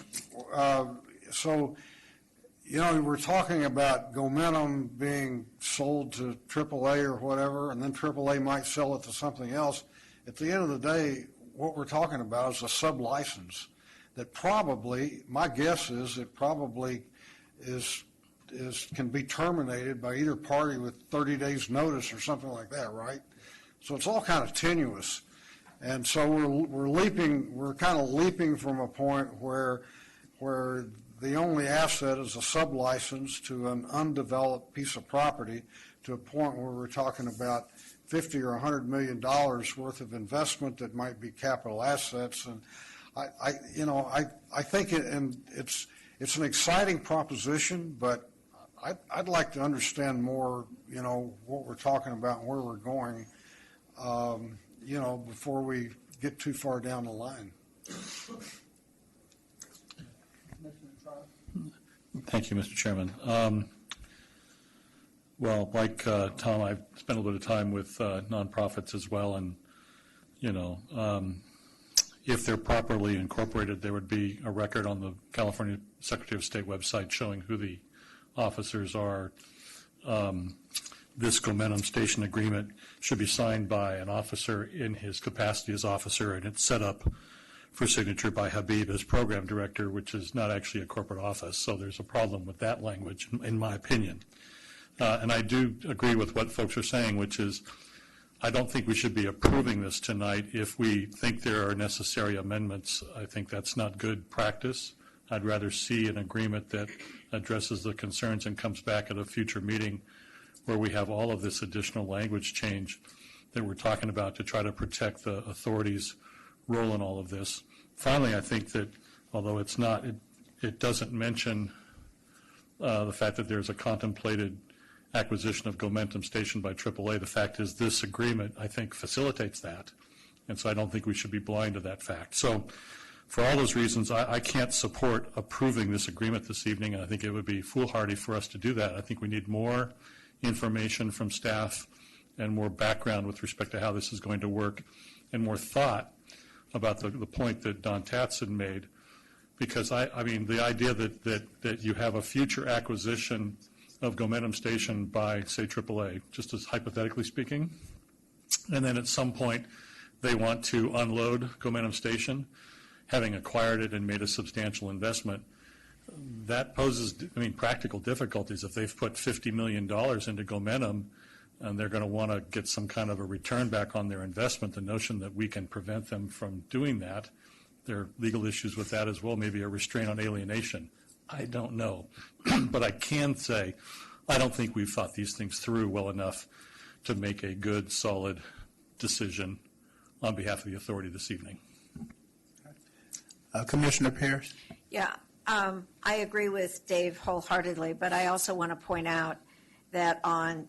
we're talking about Gomentum being sold to AAA or whatever, and then AAA might sell it to something else. At the end of the day, what we're talking about is a sublicense that probably, my guess is, it probably can be terminated by either party with 30 days' notice or something like that, right? So it's all kind of tenuous. And so we're kind of leaping from a point where the only asset is a sublicense to an undeveloped piece of property to a point where we're talking about $50 or $100 million worth of investment that might be capital assets. And I think it's an exciting proposition, but I'd like to understand more, what we're talking about and where we're going, before we get too far down the line. Thank you, Mr. Chairman. Well, like Tom, I've spent a little bit of time with nonprofits as well, and, if they're properly incorporated, there would be a record on the California Secretary of State website showing who the officers are. This Gomentum Station agreement should be signed by an officer in his capacity as officer, and it's set up for signature by Habib as program director, which is not actually a corporate office. So there's a problem with that language, in my opinion. And I do agree with what folks are saying, which is I don't think we should be approving this tonight if we think there are necessary amendments. I think that's not good practice. I'd rather see an agreement that addresses the concerns and comes back at a future meeting where we have all of this additional language change that we're talking about to try to protect the authorities' role in all of this. Finally, I think that although it doesn't mention the fact that there's a contemplated acquisition of Gomentum Station by AAA, the fact is this agreement, I think, facilitates that. And so I don't think we should be blind to that fact. So for all those reasons, I can't support approving this agreement this evening, and I think it would be foolhardy for us to do that. I think we need more information from staff and more background with respect to how this is going to work and more thought about the point that Don Tatson made, because I mean the idea that you have a future acquisition of Gomentum Station by, say, AAA, just as hypothetically speaking, and then at some point they want to unload Gomentum Station, having acquired it and made a substantial investment, that poses, practical difficulties. If they've put $50 million into Gomentum and they're going to want to get some kind of a return back on their investment, the notion that we can prevent them from doing that, there are legal issues with that as well, maybe a restraint on alienation. I don't know. But I can say I don't think we've thought these things through well enough to make a good, solid decision on behalf of the authority this evening. Commissioner Pierce? Yeah, I agree with Dave wholeheartedly, but I also want to point out that on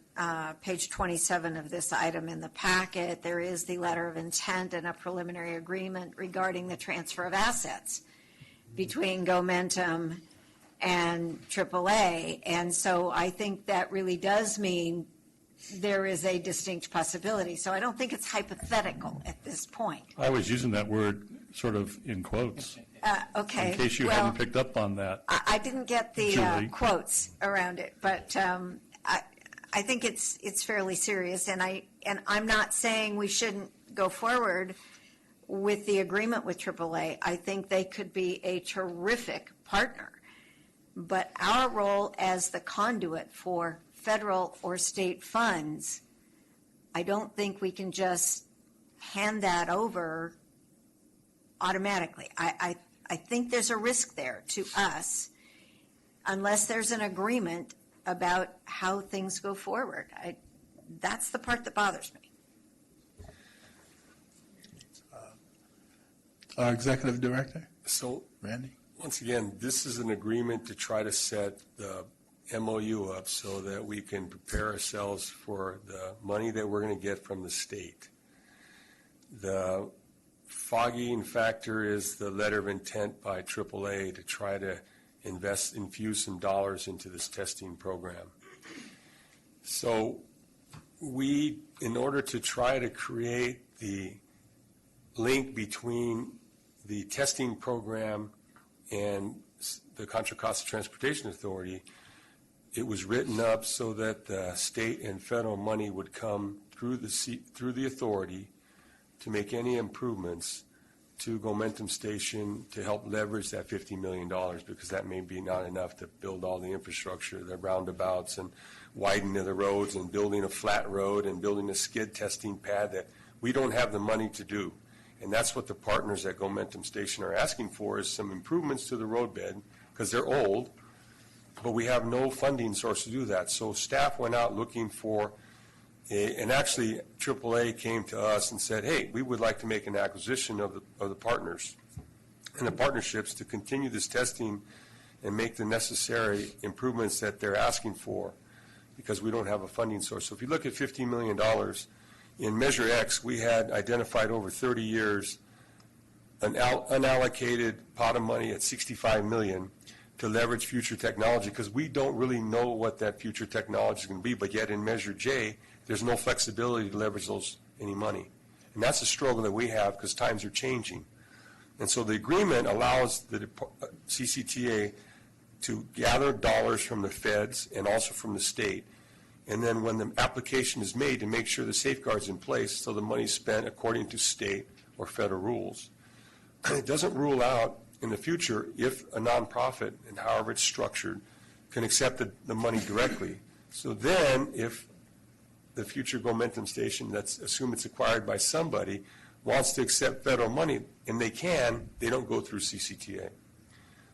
page 27 of this item in the packet, there is the letter of intent and a preliminary agreement regarding the transfer of assets between Gomentum and AAA. And so I think that really does mean there is a distinct possibility. So I don't think it's hypothetical at this point. I was using that word sort of in quotes. Okay. In case you hadn't picked up on that. I didn't get the Julie. quotes around it, but I think it's fairly serious, and I'm not saying we shouldn't go forward with the agreement with AAA. I think they could be a terrific partner, but our role as the conduit for federal or state funds, I don't think we can just hand that over automatically. I think there's a risk there to us unless there's an agreement about how things go forward. That's the part that bothers me. Our Executive Director? So, Randy? once again, this is an agreement to try to set the MOU up so that we can prepare ourselves for the money that we're going to get from the state. The fogging factor is the letter of intent by AAA to try to infuse some dollars into this testing program. So we, in order to try to create the link between the testing program and the Contra Costa Transportation Authority, it was written up so that the state and federal money would come through the authority to make any improvements to Gomentum Station to help leverage that $50 million, because that may be not enough to build all the infrastructure, the roundabouts and widening of the roads and building a flat road and building a skid testing pad that we don't have the money to do. And that's what the partners at Gomentum Station are asking for, is some improvements to the roadbed, because they're old, but we have no funding source to do that. So staff went out looking for and actually AAA came to us and said, hey, we would like to make an acquisition of the partners and the partnerships to continue this testing and make the necessary improvements that they're asking for, because we don't have a funding source. So if you look at $15 million, in Measure X, we had identified over 30 years an unallocated pot of money at $65 million to leverage future technology, because we don't really know what that future technology is going to be, but yet in Measure J, there's no flexibility to leverage any money. And that's a struggle that we have, because times are changing. And so the agreement allows the CCTA to gather dollars from the feds and also from the state. And then when the application is made, to make sure the safeguard's in place so the money's spent according to state or federal rules. It doesn't rule out in the future if a nonprofit, and however it's structured, can accept the money directly. So then if the future Gomentum Station, let's assume it's acquired by somebody, wants to accept federal money, and they don't go through CCTA.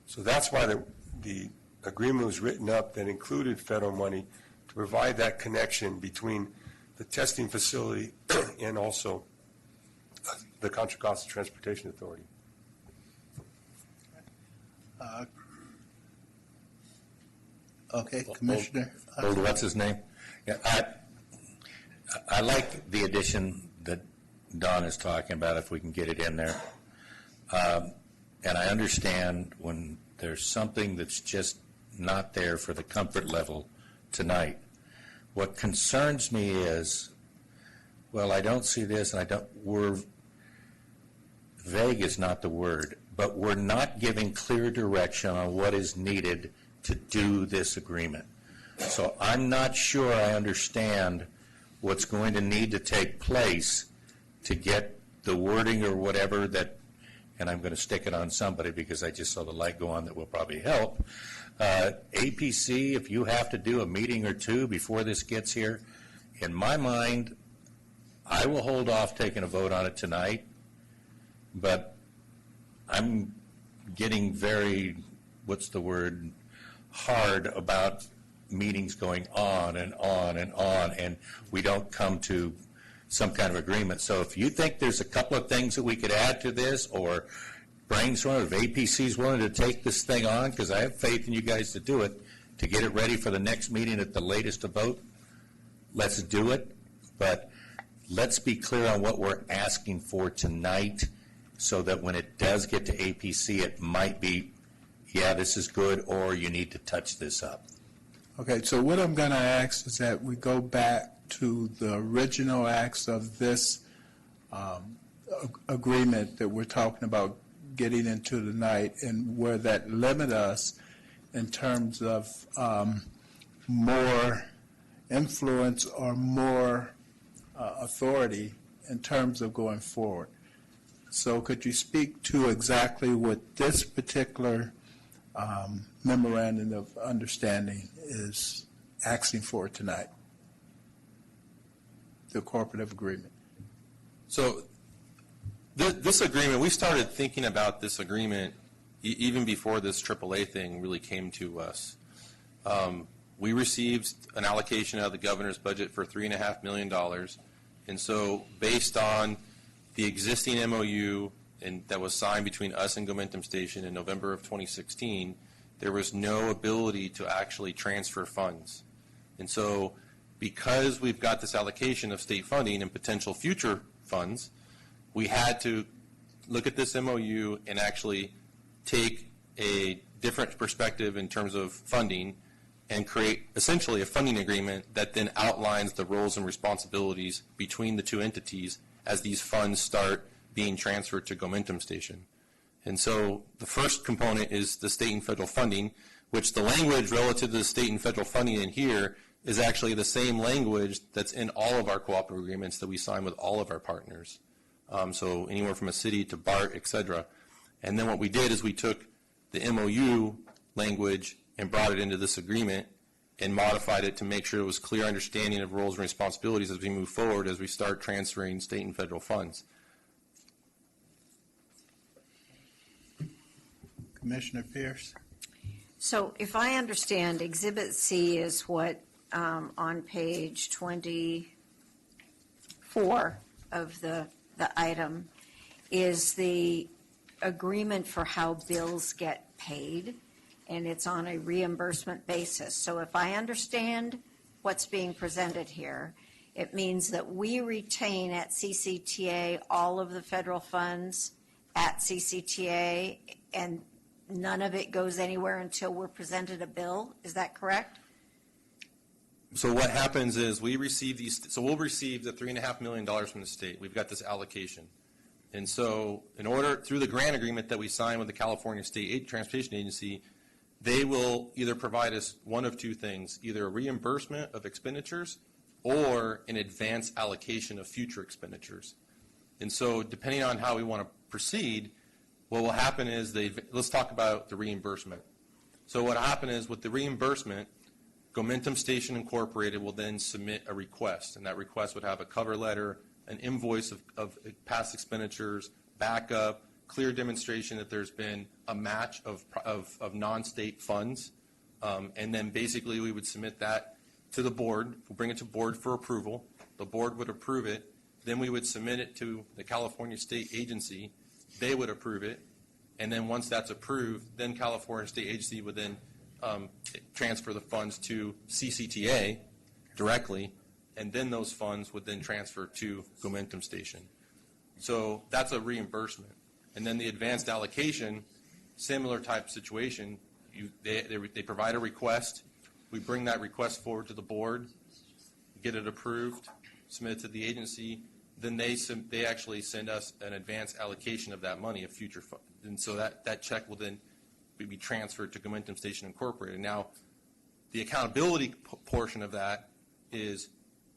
So that's why the agreement was written up that included federal money to provide that connection between the testing facility and also the Contra Costa Transportation Authority. Okay, Commissioner. What's his name? Yeah, I like the addition that Don is talking about, if we can get it in there. And I understand when there's something that's just not there for the comfort level tonight. What concerns me is, well, I don't see this, and vague is not the word, but we're not giving clear direction on what is needed to do this agreement. So I'm not sure I understand what's going to need to take place to get the wording or whatever that, and I'm going to stick it on somebody because I just saw the light go on that will probably help. APC, if you have to do a meeting or two before this gets here, in my mind, I will hold off taking a vote on it tonight, but I'm getting very, hard about meetings going on and on and on, and we don't come to some kind of agreement. So if you think there's a couple of things that we could add to this, or brainstorm, if APC's willing to take this thing on, because I have faith in you guys to do it, to get it ready for the next meeting at the latest to vote, let's do it. But let's be clear on what we're asking for tonight, so that when it does get to APC, it might be, yeah, this is good, or you need to touch this up. Okay, so what I'm going to ask is that we go back to the original acts of this agreement that we're talking about getting into tonight, and where that limit us in terms of more influence or more authority in terms of going forward. So could you speak to exactly what this particular memorandum of understanding is asking for tonight, the cooperative agreement? So this agreement, we started thinking about this agreement even before this AAA thing really came to us. We received an allocation out of the governor's budget for $3.5 million. And so based on the existing MOU that was signed between us and Gomentum Station in November of 2016, there was no ability to actually transfer funds. And so because we've got this allocation of state funding and potential future funds, we had to look at this MOU and actually take a different perspective in terms of funding and create essentially a funding agreement that then outlines the roles and responsibilities between the two entities as these funds start being transferred to Gomentum Station. And so the first component is the state and federal funding, which the language relative to the state and federal funding in here is actually the same language that's in all of our cooperative agreements that we sign with all of our partners. So anywhere from a city to BART, et cetera. And then what we did is we took the MOU language and brought it into this agreement and modified it to make sure it was clear understanding of roles and responsibilities as we move forward, as we start transferring state and federal funds. Commissioner Pierce? So if I understand, Exhibit C is what, on page 24 of the item, is the agreement for how bills get paid, and it's on a reimbursement basis. So if I understand what's being presented here, it means that we retain at CCTA all of the federal funds at CCTA, and none of it goes anywhere until we're presented a bill. Is that correct? So what happens is we receive these, so we'll receive the $3.5 million from the state. We've got this allocation. And so in order, through the grant agreement that we sign with the California State Transportation Agency, they will either provide us one of two things, either a reimbursement of expenditures or an advance allocation of future expenditures. And so depending on how we want to proceed, what will happen is let's talk about the reimbursement. So what will happen is with the reimbursement, Gomentum Station Incorporated will then submit a request, and that request would have a cover letter, an invoice of past expenditures, backup, clear demonstration that there's been a match of non-state funds, and then basically we would submit that to the board. We'll bring it to board for approval. The board would approve it. Then we would submit it to the California State Agency. They would approve it, and then once that's approved, then California State Agency would then transfer the funds to CCTA directly, and then those funds would then transfer to Gomentum Station. So that's a reimbursement. And then the advanced allocation, similar type situation, they provide a request. We bring that request forward to the board, get it approved, submit it to the agency. Then they actually send us an advance allocation of that money, of future funds. And so that check will then be transferred to Gomentum Station Incorporated. Now, the accountability portion of that is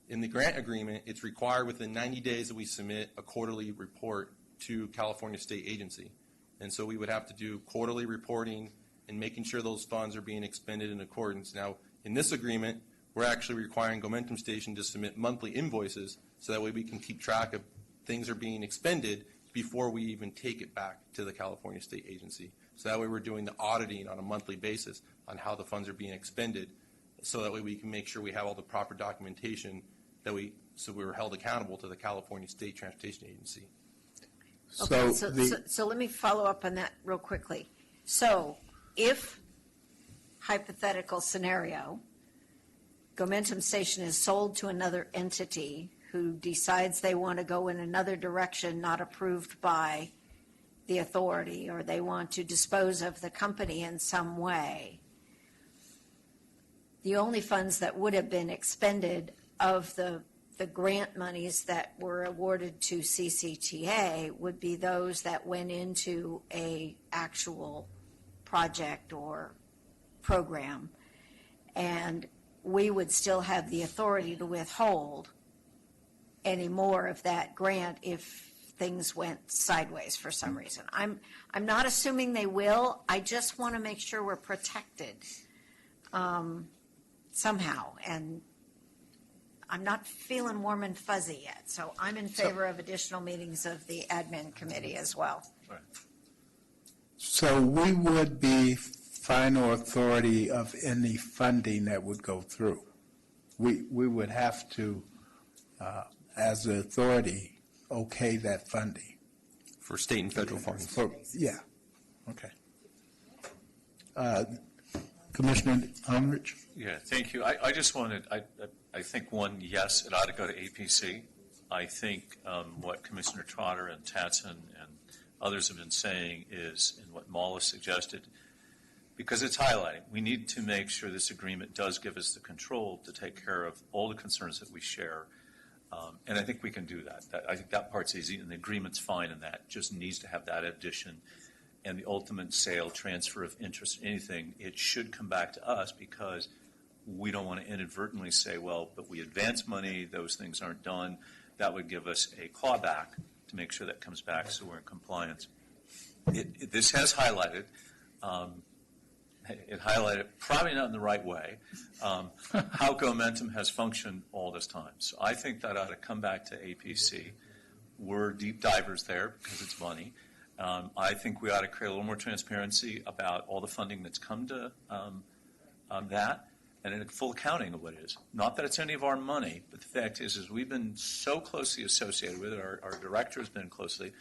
in the grant agreement, it's required within 90 days that we submit a quarterly report to California State Agency. And so we would have to do quarterly reporting and making sure those funds are being expended in accordance. Now, in this agreement, we're actually requiring Gomentum Station to submit monthly invoices so that way we can keep track of things are being expended before we even take it back to the California State Agency. So that way we're doing the auditing on a monthly basis on how the funds are being expended, so that way we can make sure we have all the proper documentation so we were held accountable to the California State Transportation Agency. Okay, so let me follow up on that real quickly. So if, hypothetical scenario, Gomentum Station is sold to another entity who decides they want to go in another direction not approved by the authority, or they want to dispose of the company in some way, the only funds that would have been expended of the grant monies that were awarded to CCTA would be those that went into a actual project or program. And we would still have the authority to withhold any more of that grant if things went sideways for some reason. I'm not assuming they will. I just want to make sure we're protected somehow. And I'm not feeling warm and fuzzy yet. So I'm in favor of additional meetings of the admin committee as well. So we would be final authority of any funding that would go through. We would have to, as the authority, okay that funding. For state and federal funds. Yeah, okay. Commissioner Unrich? Yeah, thank you. I just wanted, I think, one, yes, it ought to go to APC. I think what Commissioner Trotter and Tatson and others have been saying is, and what Mala suggested, because it's highlighting, we need to make sure this agreement does give us the control to take care of all the concerns that we share. And I think we can do that. I think that part's easy, and the agreement's fine in that. Just needs to have that addition. And the ultimate sale, transfer of interest, anything, it should come back to us because we don't want to inadvertently say, well, but we advance money, those things aren't done. That would give us a clawback to make sure that comes back so we're in compliance. This has highlighted, it highlighted, probably not in the right way, how Gomentum has functioned all this time. So I think that ought to come back to APC. We're deep divers there because it's money. I think we ought to create a little more transparency about all the funding that's come to that and a full accounting of what it is. Not that it's any of our money, but the fact is we've been so closely associated with it, our director has been closely,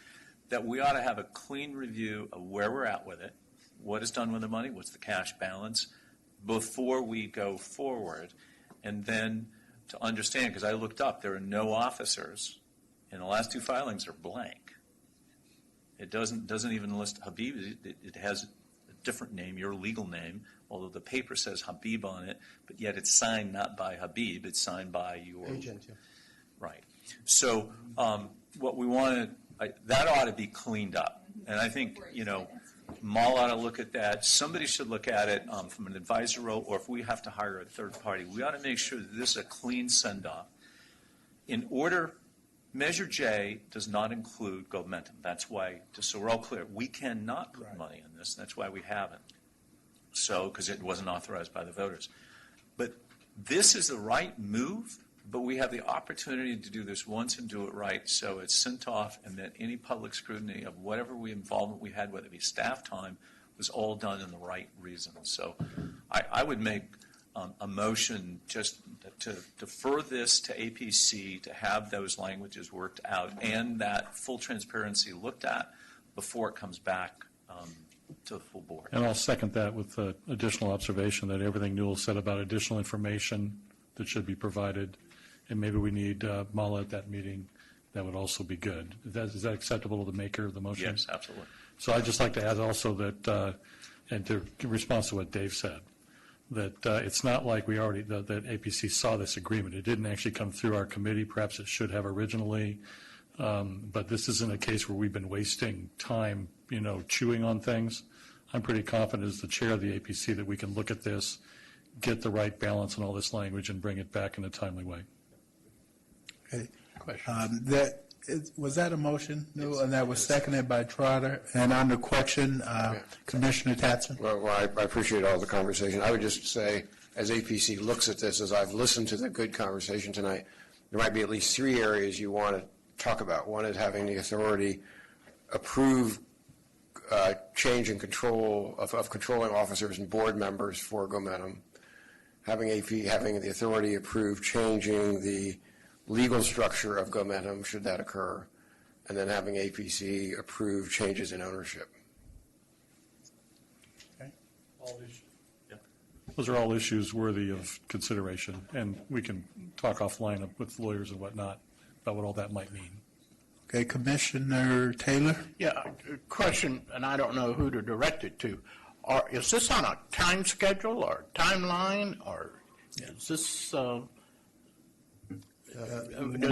that we ought to have a clean review of where we're at with it, what is done with the money, what's the cash balance, before we go forward. And then to understand, because I looked up, there are no officers, and the last two filings are blank. It doesn't even list Habib. It has a different name, your legal name, although the paper says Habib on it, but yet it's signed not by Habib, it's signed by your Agent, yeah. Right. So what we want to, that ought to be cleaned up. And I think, Mall ought to look at that. Somebody should look at it from an advisor role, or if we have to hire a third party, we ought to make sure that this is a clean send-off. In order, Measure J does not include Gomentum. That's why, just so we're all clear, we cannot put money in this. That's why we haven't. So, because it wasn't authorized by the voters. But this is the right move, but we have the opportunity to do this once and do it right, so it's sent off, and that any public scrutiny of whatever involvement we had, whether it be staff time, was all done in the right reasons. So I would make a motion just to defer this to APC, to have those languages worked out, and that full transparency looked at before it comes back to the full board. And I'll second that with the additional observation that everything Newell said about additional information that should be provided, and maybe we need Mala at that meeting, that would also be good. Is that acceptable to the maker of the motion? Yes, absolutely. So I'd just like to add also that, and in response to what Dave said, that it's not like that APC saw this agreement. It didn't actually come through our committee. Perhaps it should have originally. But this isn't a case where we've been wasting time, chewing on things. I'm pretty confident as the chair of the APC that we can look at this, get the right balance in all this language, and bring it back in a timely way. Okay. Was that a motion? No, and that was seconded by Trotter. And on the question, Commissioner Tatson? Well, I appreciate all the conversation. I would just say, as APC looks at this, as I've listened to the good conversation tonight, there might be at least three areas you want to talk about. One is having the authority approve change in control of controlling officers and board members for Gomentum. Having the authority approve changing the legal structure of Gomentum, should that occur, and then having APC approve changes in ownership. Okay. Those are all issues worthy of consideration, and we can talk offline with lawyers and whatnot about what all that might mean. Okay, Commissioner Taylor? Yeah, question, and I don't know who to direct it to. Is this on a time schedule or timeline, or is this, does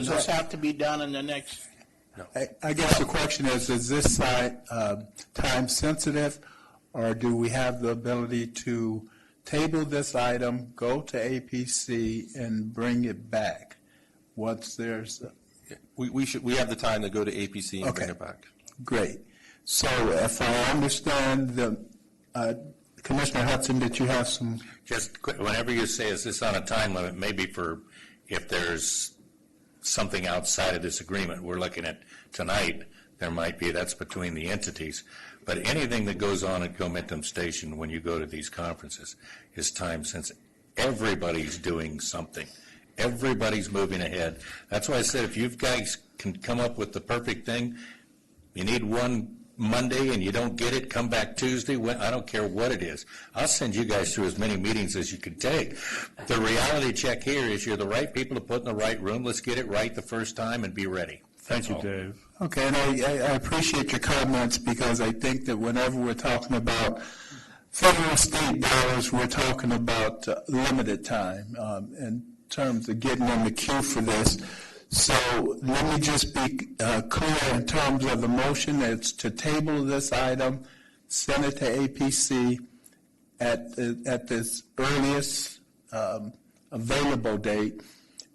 this have to be done in the next? No. I guess the question is this site time sensitive, or do we have the ability to table this item, go to APC, and bring it back once there's... We have the time to go to APC and bring it back. Great. So if I understand Commissioner Hudson, that you have some... Just whenever you say, is this on a time limit, maybe for if there's something outside of this agreement we're looking at tonight, there might be, that's between the entities. But anything that goes on at Gomentum Station when you go to these conferences is time sensitive. Everybody's doing something. Everybody's moving ahead. That's why I said if you guys can come up with the perfect thing, you need one Monday and you don't get it, come back Tuesday. I don't care what it is. I'll send you guys through as many meetings as you can take. The reality check here is you're the right people to put in the right room. Let's get it right the first time and be ready. Thank you, all. Dave. Okay, and I appreciate your comments because I think that whenever we're talking about federal state dollars, we're talking about limited time in terms of getting in the queue for this. So let me just be clear in terms of the motion. It's to table this item, send it to APC at this earliest available date,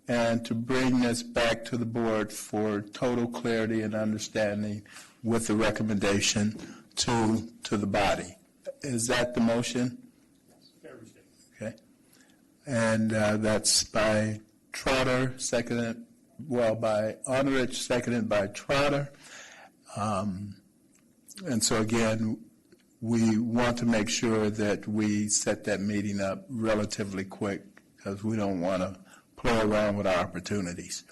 and to bring this back to the board for total clarity and understanding with the recommendation to the body. Is that the motion? Okay. And that's by Trotter, seconded, by Honorich, seconded by Trotter. And so again, we want to make sure that we set that meeting up relatively quick because we don't want to play around with our opportunities.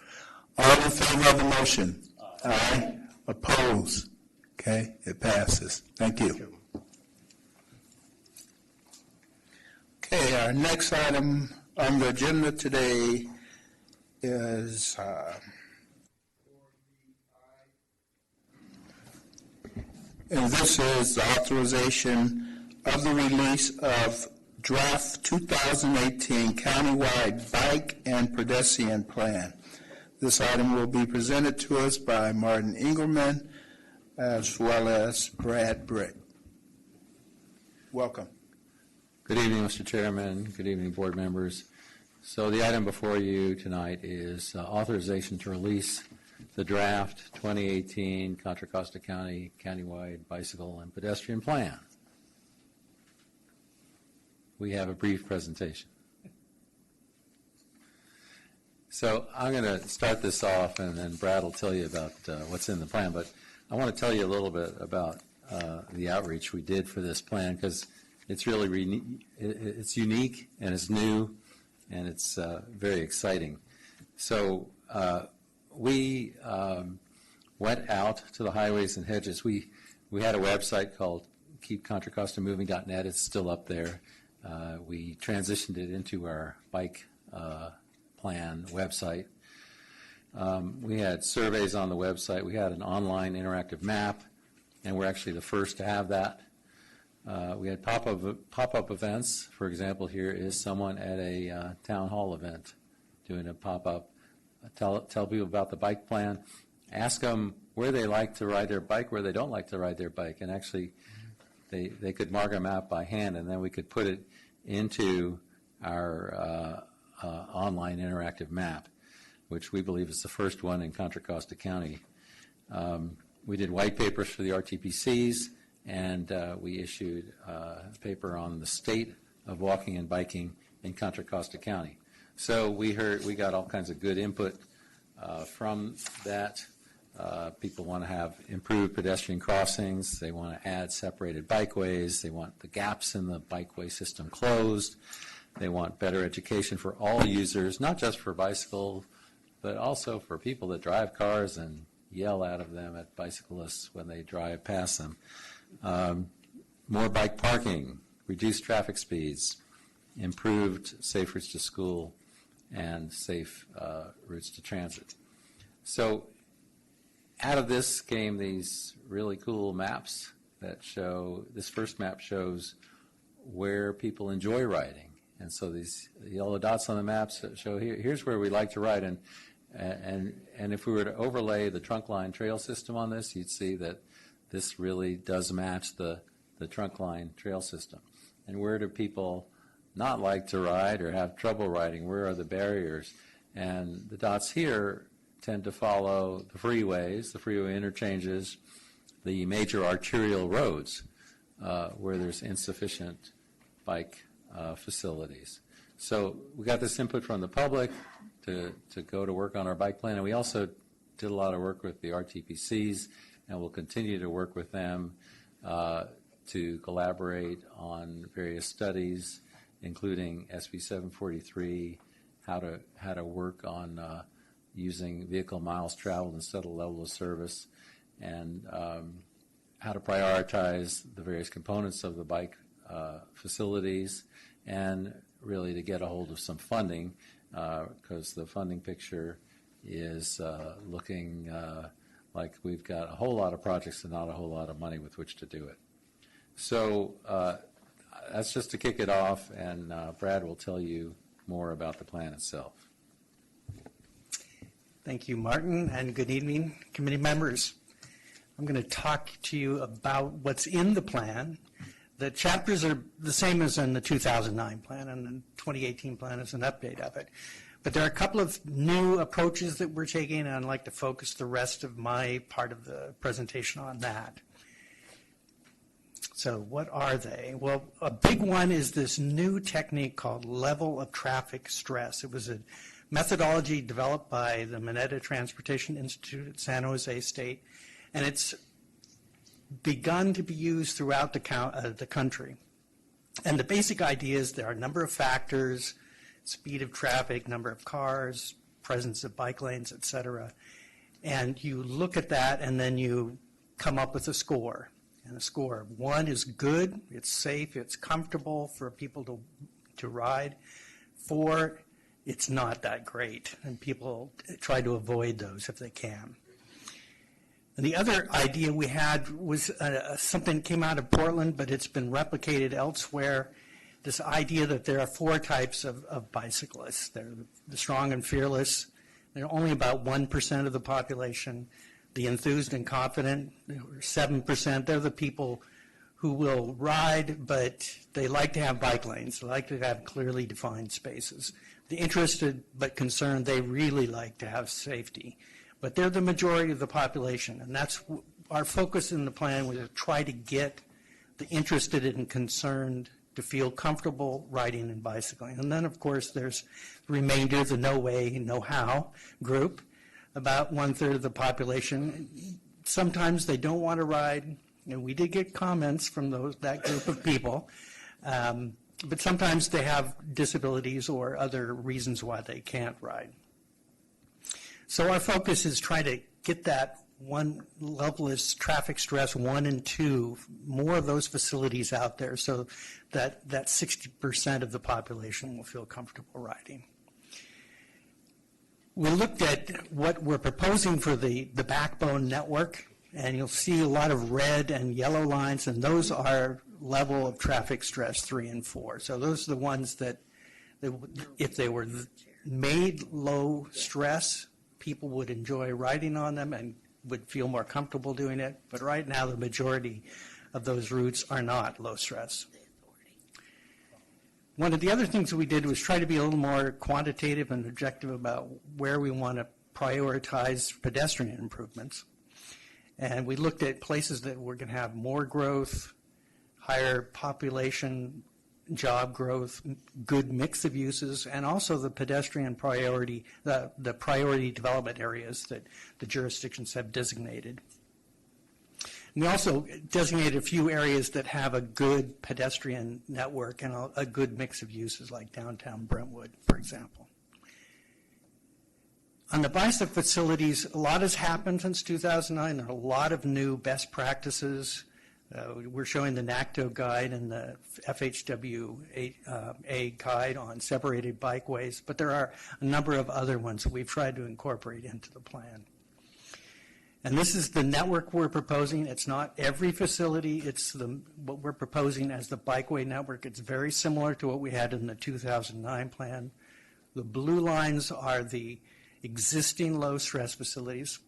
All in favor of the motion? Aye. Oppose? Okay, it passes. Thank you. Okay, our next item on the agenda today is and this is the authorization of the release of draft 2018 countywide bike and pedestrian plan. This item will be presented to us by Martin Engelman as well as Brad Britt. Welcome. Good evening, Mr. Chairman. Good evening, board members. So the item before you tonight is authorization to release the draft 2018 Contra Costa County countywide bicycle and pedestrian plan. We have a brief presentation. So I'm going to start this off, and then Brad will tell you about what's in the plan. But I want to tell you a little bit about the outreach we did for this plan, because it's really it's unique and it's new and it's very exciting. So we went out to the highways and hedges. We had a website called keepcontracostamoving.net. It's still up there. We transitioned it into our bike plan website. We had surveys on the website. We had an online interactive map, and we're actually the first to have that. We had pop-up events. For example, here is someone at a town hall event doing a pop-up. Tell people about the bike plan. Ask them where they like to ride their bike, where they don't like to ride their bike, and actually they could mark them out by hand, and then we could put it into our online interactive map, which we believe is the first one in Contra Costa County. We did white papers for the RTPCs, and we issued a paper on the state of walking and biking in Contra Costa County. So we got all kinds of good input from that. People want to have improved pedestrian crossings. They want to add separated bikeways. They want the gaps in the bikeway system closed. They want better education for all users, not just for bicycles, but also for people that drive cars and yell out of them at bicyclists when they drive past them. More bike parking, reduced traffic speeds, improved safe routes to school, and safe routes to transit. So out of this came these really cool maps that show, this first map shows where people enjoy riding. And so these yellow dots on the maps show here's where we like to ride. And if we were to overlay the Trunkline trail system on this, you'd see that this really does match the Trunkline trail system. And where do people not like to ride or have trouble riding? Where are the barriers? And the dots here tend to follow the freeways, the freeway interchanges, the major arterial roads where there's insufficient bike facilities. So we got this input from the public to go to work on our bike plan, and we also did a lot of work with the RTPCs, and we'll continue to work with them to collaborate on various studies, including SB 743, how to work on using vehicle miles traveled instead of level of service, and how to prioritize the various components of the bike facilities, and really to get a hold of some funding, because the funding picture is looking like we've got a whole lot of projects and not a whole lot of money with which to do it. So that's just to kick it off, and Brad will tell you more about the plan itself. Thank you, Martin, and good evening, committee members. I'm going to talk to you about what's in the plan. The chapters are the same as in the 2009 plan, and the 2018 plan is an update of it. But there are a couple of new approaches that we're taking, and I'd like to focus the rest of my part of the presentation on that. So what are they? Well, a big one is this new technique called level of traffic stress. It was a methodology developed by the Mineta Transportation Institute at San Jose State, and it's begun to be used throughout the country. And the basic idea is there are a number of factors: speed of traffic, number of cars, presence of bike lanes, et cetera. And you look at that, and then you come up with a score. And a score of 1 is good, it's safe, it's comfortable for people to ride. 4, it's not that great, and people try to avoid those if they can. And the other idea we had was something that came out of Portland, but it's been replicated elsewhere. This idea that there are 4 types of bicyclists. They're the strong and fearless. They're only about 1% of the population. The enthused and confident, 7%. They're the people who will ride, but they like to have bike lanes. They like to have clearly defined spaces. The interested but concerned, they really like to have safety. But they're the majority of the population, and that's our focus in the plan, was to try to get the interested and concerned to feel comfortable riding and bicycling. And then, of course, there's the remainder, the no way, no how group, about 1/3 of the population. Sometimes they don't want to ride, and we did get comments from that group of people, but sometimes they have disabilities or other reasons why they can't ride. So our focus is try to get that one level of traffic stress 1 and 2, more of those facilities out there, so that 60% of the population will feel comfortable riding. We looked at what we're proposing for the backbone network, and you'll see a lot of red and yellow lines, and those are level of traffic stress 3 and 4. So those are the ones that if they were made low stress, people would enjoy riding on them and would feel more comfortable doing it. But right now, the majority of those routes are not low stress. One of the other things that we did was try to be a little more quantitative and objective about where we want to prioritize pedestrian improvements. And we looked at places that were going to have more growth, higher population, job growth, good mix of uses, and also the pedestrian priority, the priority development areas that the jurisdictions have designated. We also designated a few areas that have a good pedestrian network and a good mix of uses, like downtown Brentwood, for example. On the bicycle facilities, a lot has happened since 2009. There are a lot of new best practices. We're showing the NACTO guide and the FHWA guide on separated bikeways, but there are a number of other ones that we've tried to incorporate into the plan. And this is the network we're proposing. It's not every facility. It's what we're proposing as the bikeway network. It's very similar to what we had in the 2009 plan. The blue lines are the existing low-stress facilities,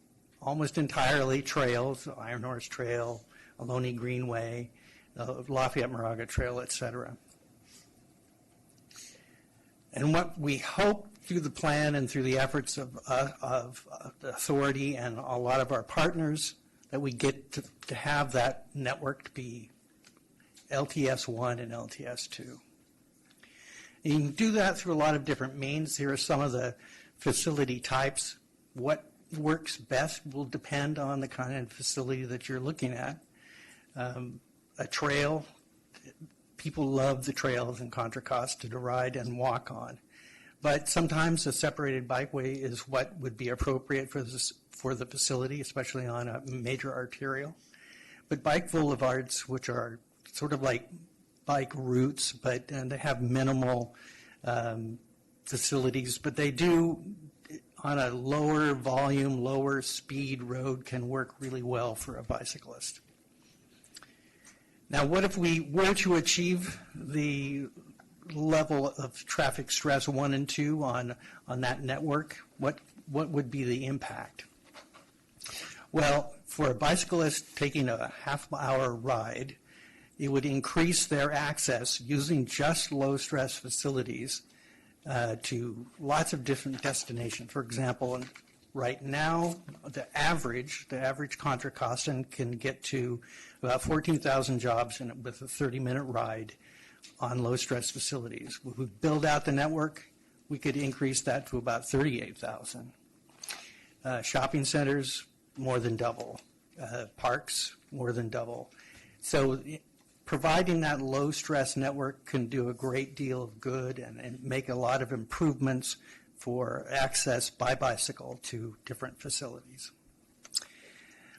almost entirely trails, Iron Horse Trail, Ohlone Greenway, Lafayette Moraga Trail, et cetera. And what we hope through the plan and through the efforts of the authority and a lot of our partners, that we get to have that network to be LTS-1 and LTS-2. And you can do that through a lot of different means. Here are some of the facility types. What works best will depend on the kind of facility that you're looking at. A trail, people love the trails in Contra Costa to ride and walk on. But sometimes a separated bikeway is what would be appropriate for the facility, especially on a major arterial. but bike boulevards, which are sort of like bike routes, and they have minimal facilities, but they do, on a lower volume, lower speed road, can work really well for a bicyclist. Now, what if we were to achieve the level of traffic stress 1 and 2 on that network? What would be the impact? Well, for a bicyclist taking a half-hour ride, it would increase their access using just low-stress facilities to lots of different destinations. For example, right now, the average Contra Costa can get to about 14,000 jobs with a 30-minute ride on low-stress facilities. If we build out the network, we could increase that to about 38,000. Shopping centers, more than double. Parks, more than double. So providing that low-stress network can do a great deal of good and make a lot of improvements for access by bicycle to different facilities.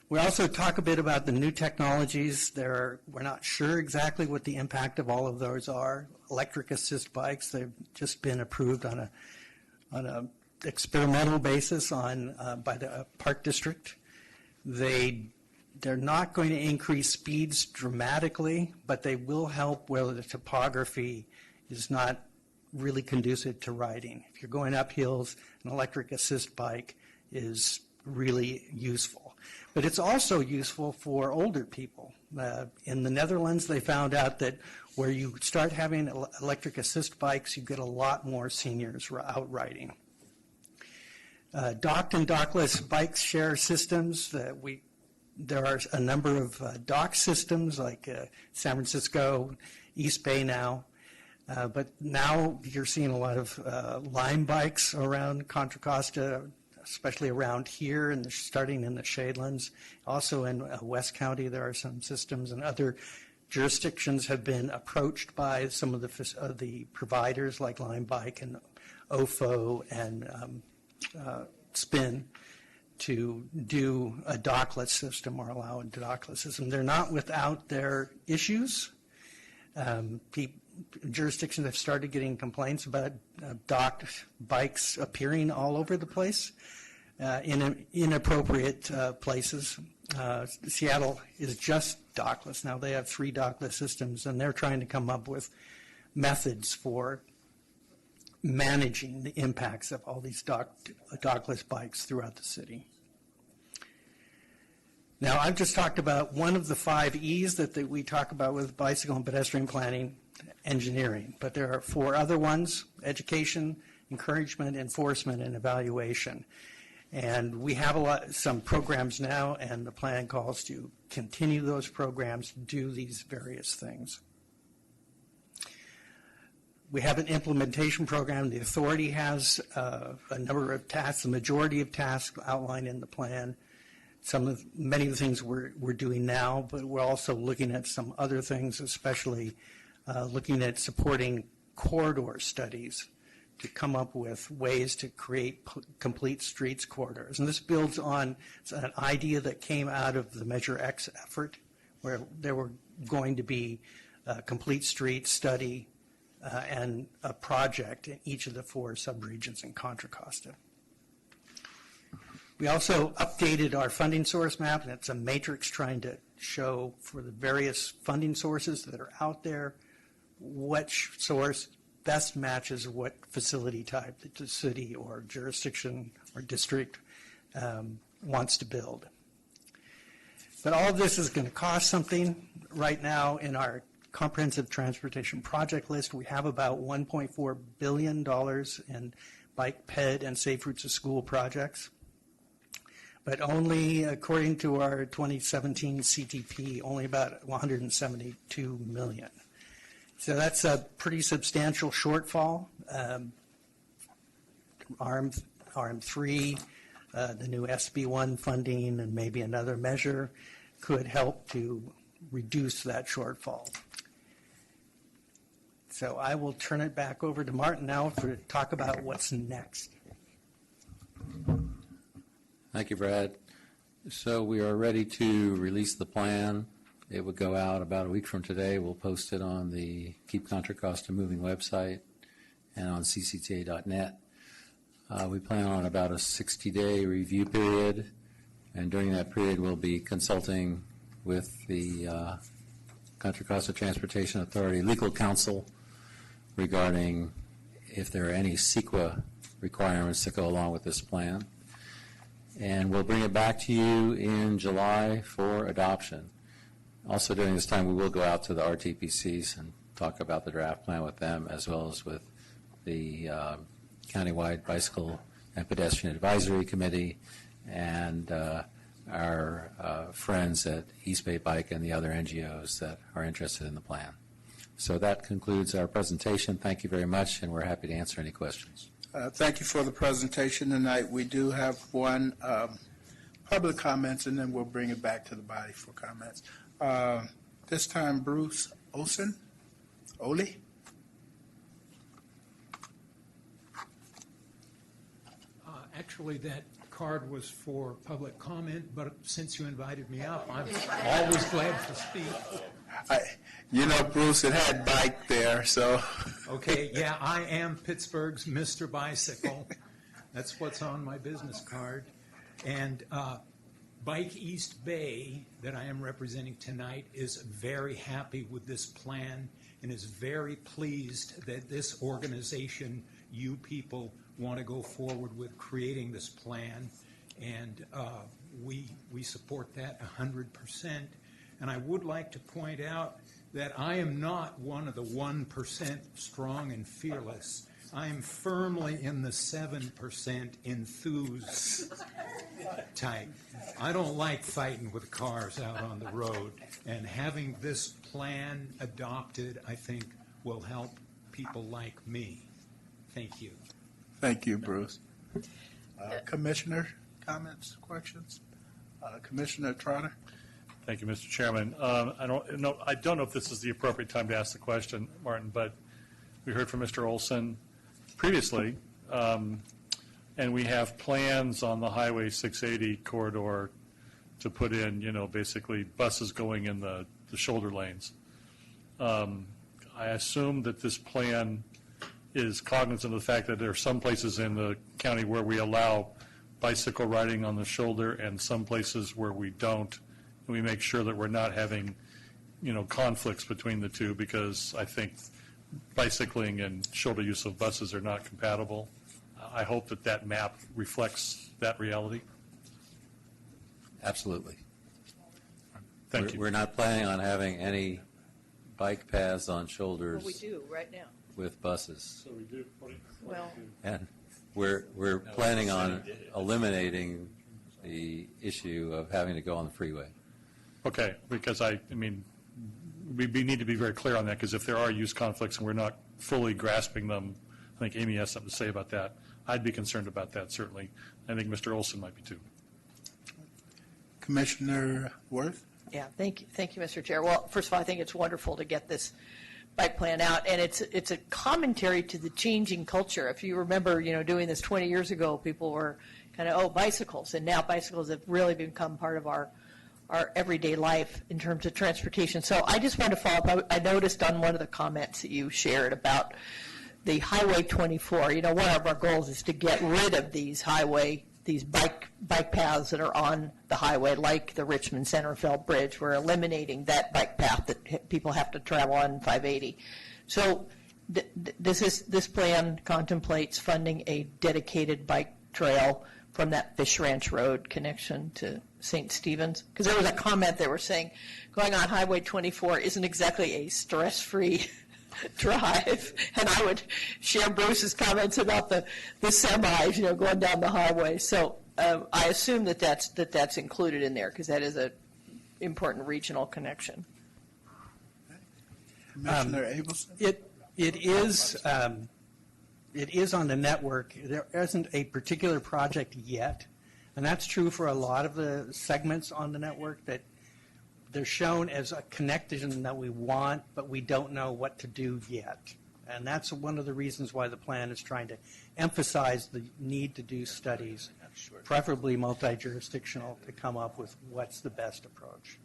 We also talk a bit about the new technologies. We're not sure exactly what the impact of all of those are. Electric assist bikes, they've just been approved on a experimental basis by the Park District. They're not going to increase speeds dramatically, but they will help where the topography is not really conducive to riding. If you're going up hills, an electric assist bike is really useful. But it's also useful for older people. In the Netherlands, they found out that where you start having electric assist bikes, you get a lot more seniors out riding. Docked and dockless bike share systems, there are a number of dock systems like San Francisco, East Bay now. But now you're seeing a lot of Lime bikes around Contra Costa, especially around here and starting in the Shadelands. Also in West County, there are some systems, and other jurisdictions have been approached by some of the providers like Lime Bike and OFO and Spin to do a dockless system or allow a dockless system. They're not without their issues. Jurisdictions have started getting complaints about docked bikes appearing all over the place in inappropriate places. Seattle is just dockless. Now they have 3 dockless systems, and they're trying to come up with methods for managing the impacts of all these dockless bikes throughout the city. Now, I've just talked about one of the 5 E's that we talk about with bicycle and pedestrian planning, engineering, but there are 4 other ones: education, encouragement, enforcement, and evaluation. And we have some programs now, and the plan calls to continue those programs to do these various things. We have an implementation program. The authority has a number of tasks, the majority of tasks outlined in the plan. Many of the things we're doing now, but we're also looking at some other things, especially looking at supporting corridor studies to come up with ways to create complete streets corridors. And this builds on an idea that came out of the Measure X effort, where there were going to be a complete street study and a project in each of the 4 subregions in Contra Costa. We also updated our funding source map, and it's a matrix trying to show for the various funding sources that are out there which source best matches what facility type that the city or jurisdiction or district wants to build. But all of this is going to cost something. Right now in our comprehensive transportation project list, we have about $1.4 billion in bike, ped, and safe routes to school projects. But only, according to our 2017 CTP, only about $172 million. So that's a pretty substantial shortfall. RM3, the new SB1 funding, and maybe another measure could help to reduce that shortfall. So I will turn it back over to Martin now to talk about what's next. Thank you, Brad. So we are ready to release the plan It would go out about a week from today. We'll post it on the Keep Contra Costa Moving website and on ccta.net. We plan on about a 60-day review period, and during that period, we'll be consulting with the Contra Costa Transportation Authority legal counsel regarding if there are any CEQA requirements that go along with this plan. And we'll bring it back to you in July for adoption. Also during this time, we will go out to the RTPCs and talk about the draft plan with them, as well as with the Countywide Bicycle and Pedestrian Advisory Committee and our friends at East Bay Bike and the other NGOs that are interested in the plan. So that concludes our presentation. Thank you very much, and we're happy to answer any questions. Thank you for the presentation tonight. We do have one public comments, and then we'll bring it back to the body for comments. This time, Bruce Olson. Oli? Actually, that card was for public comment, but since you invited me up, I'm always glad to speak. Bruce, it had bike there, so. Okay, yeah, I am Pittsburgh's Mr. Bicycle. That's what's on my business card. And Bike East Bay, that I am representing tonight, is very happy with this plan and is very pleased that this organization, you people, want to go forward with creating this plan. And we support that 100%. And I would like to point out that I am not one of the 1% strong and fearless. I am firmly in the 7% enthused type. I don't like fighting with cars out on the road. And having this plan adopted, I think, will help people like me. Thank you. Thank you, Bruce. Commissioner, comments, questions? Commissioner Trotter? Thank you, Mr. Chairman. I don't know if this is the appropriate time to ask the question, Martin, but we heard from Mr. Olson previously, and we have plans on the Highway 680 corridor to put in, basically buses going in the shoulder lanes. I assume that this plan is cognizant of the fact that there are some places in the county where we allow bicycle riding on the shoulder and some places where we don't. And we make sure that we're not having, conflicts between the two, because I think bicycling and shoulder use of buses are not compatible. I hope that map reflects that reality. Absolutely. Thank you. We're not planning on having any bike paths on shoulders. Well, we do right now. With buses. So we do. Well, And we're planning on eliminating the issue of having to go on the freeway. Okay, because we need to be very clear on that, because if there are use conflicts and we're not fully grasping them, I think Amy has something to say about that. I'd be concerned about that, certainly. I think Mr. Olson might be too. Commissioner Worth? yeah, thank you, Mr. Chair. Well, first of all, I think it's wonderful to get this bike plan out, and it's a commentary to the changing culture. If you remember, doing this 20 years ago, people were kind of, bicycles, and now bicycles have really become part of our everyday life in terms of transportation. So I just want to follow up. I noticed on one of the comments that you shared about the Highway 24. One of our goals is to get rid of these bike paths that are on the highway, like the Richmond Centerville Bridge. We're eliminating that bike path that people have to travel on 580. So this plan contemplates funding a dedicated bike trail from that Fish Ranch Road connection to St. Stephen's? Because there was a comment they were saying going on Highway 24 isn't exactly a stress-free drive. And I would share Bruce's comments about the semis, going down the highway. So I assume that's included in there, because that is an important regional connection. Commissioner Abelson? It is on the network. There isn't a particular project yet, and that's true for a lot of the segments on the network, that they're shown as a connection that we want, but we don't know what to do yet. And that's one of the reasons why the plan is trying to emphasize the need to do studies, preferably multi-jurisdictional, to come up with what's the best approach.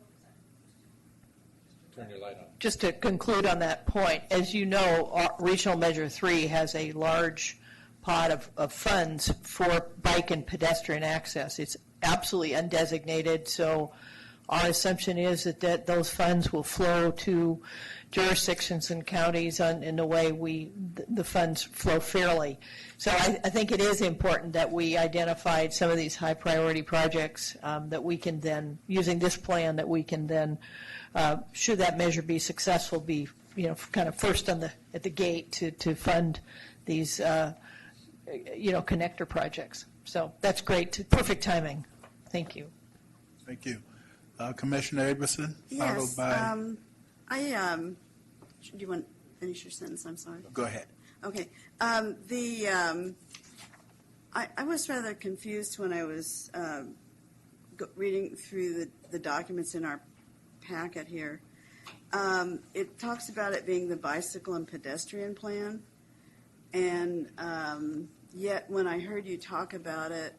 Turn your light on. Just to conclude on that point, as you know, Regional Measure 3 has a large pot of funds for bike and pedestrian access. It's absolutely undesignated, so our assumption is that those funds will flow to jurisdictions and counties in the way the funds flow fairly. So I think it is important that we identified some of these high priority projects that we can then, using this plan, that we can then, should that measure be successful, be kind of first at the gate to fund these connector projects. So that's great, perfect timing. Thank you. Thank you. Commissioner Abelson, followed Yes. by. Do you want to finish your sentence? I'm sorry. Go ahead. Okay. I was rather confused when I was reading through the documents in our packet here. It talks about it being the bicycle and pedestrian plan, and yet when I heard you talk about it,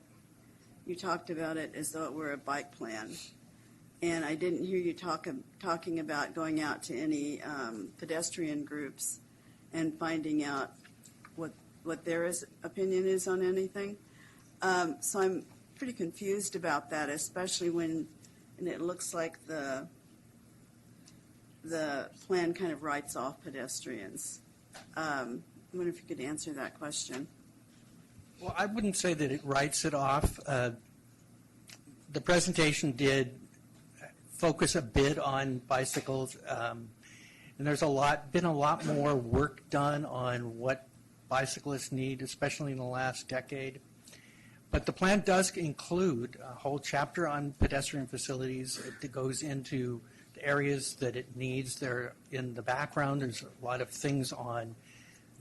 you talked about it as though it were a bike plan. And I didn't hear you talking about going out to any pedestrian groups and finding out what their opinion is on anything. So I'm pretty confused about that, especially when it looks like the plan kind of writes off pedestrians. I wonder if you could answer that question. Well, I wouldn't say that it writes it off. The presentation did focus a bit on bicycles, and there's been a lot more work done on what bicyclists need, especially in the last decade. But the plan does include a whole chapter on pedestrian facilities. It goes into the areas that it needs. There in the background, there's a lot of things on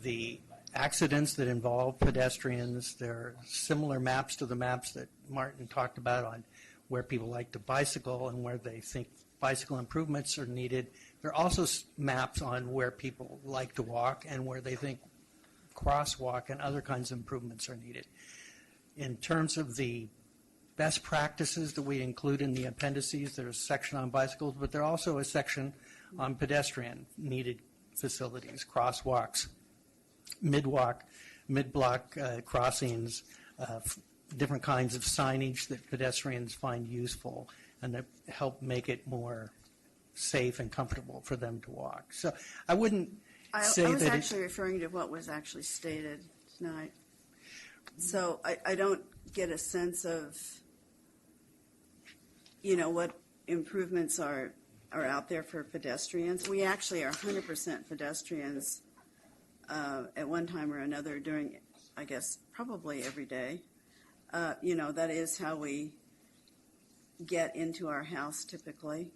the accidents that involve pedestrians. There are similar maps to the maps that Martin talked about on where people like to bicycle and where they think bicycle improvements are needed. There are also maps on where people like to walk and where they think crosswalk and other kinds of improvements are needed. In terms of the best practices that we include in the appendices, there's a section on bicycles, but there's also a section on pedestrian needed facilities, crosswalks, mid-block crossings, different kinds of signage that pedestrians find useful and that help make it more safe and comfortable for them to walk. So I wouldn't say that I was actually referring to what was actually stated tonight. So I don't get a sense of, what improvements are out there for pedestrians. We actually are 100% pedestrians at one time or another during, I guess, probably every day. That is how we get into our house typically.